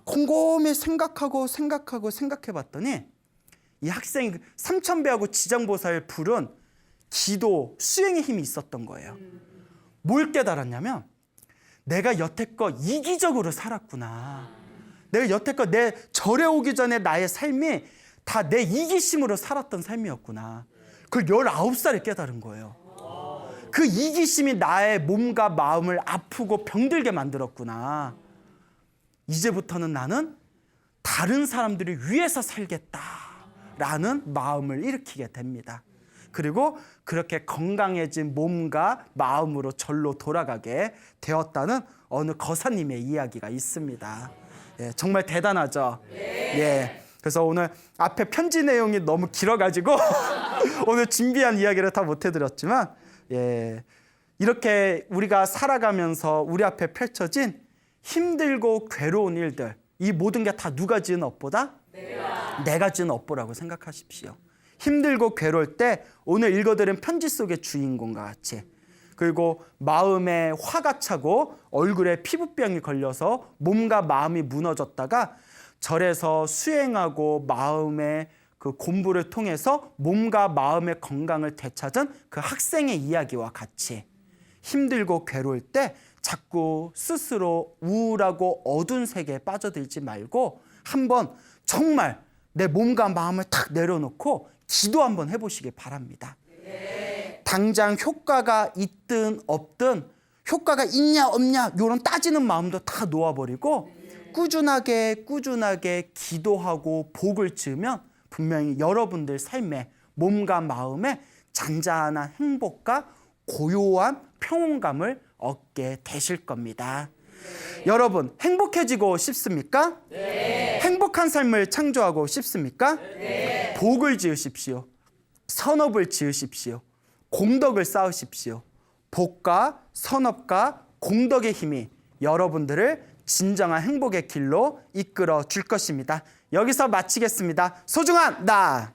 곰곰이 생각해 봤더니 이 학생이 3000배하고 지장보살 부른 기도, 수행의 힘이 있었던 거예요. 뭘 깨달았냐면 내가 여태껏 이기적으로 살았구나. 내가 여태껏 내 절에 오기 전에 나의 삶이 다 내 이기심으로 살았던 삶이었구나. 그걸 19살에 깨달은 거예요. 그 이기심이 나의 몸과 마음을 아프고 병들게 만들었구나. 이제부터는 나는 다른 사람들을 위해서 살겠다라는 마음을 일으키게 됩니다. 그리고 그렇게 건강해진 몸과 마음으로 절로 돌아가게 되었다는 어느 거사님의 이야기가 있습니다. 정말 대단하죠? 그래서 오늘 앞에 편지 내용이 너무 길어가지고 오늘 준비한 이야기를 다 못해드렸지만 이렇게 우리가 살아가면서 우리 앞에 펼쳐진 힘들고 괴로운 일들, 이 모든 게 다 누가 지은 업보다? 내가 지은 업보라고 생각하십시오. 힘들고 괴로울 때 오늘 읽어드린 편지 속의 주인공과 같이, 그리고 마음에 화가 차고 얼굴에 피부병이 걸려서 몸과 마음이 무너졌다가 절에서 수행하고 마음의 그 공부를 통해서 몸과 마음의 건강을 되찾은 그 학생의 이야기와 같이 힘들고 괴로울 때 자꾸 스스로 우울하고 어두운 세계에 빠져들지 말고 한번 정말 내 몸과 마음을 탁 내려놓고 기도 한번 해보시기 바랍니다. 당장 효과가 있든 없든 효과가 있냐 없냐 이런 따지는 마음도 다 놓아버리고 꾸준하게 기도하고 복을 지으면 분명히 여러분들 삶에 몸과 마음에 잔잔한 행복과 고요한 평온감을 얻게 되실 겁니다. 여러분 행복해지고 싶습니까? 행복한 삶을 창조하고 싶습니까? 복을 지으십시오. 선업을 지으십시오. 공덕을 쌓으십시오. 복과 선업과 공덕의 힘이 여러분들을 진정한 행복의 길로 이끌어 줄 것입니다. 여기서 마치겠습니다. 소중한 나!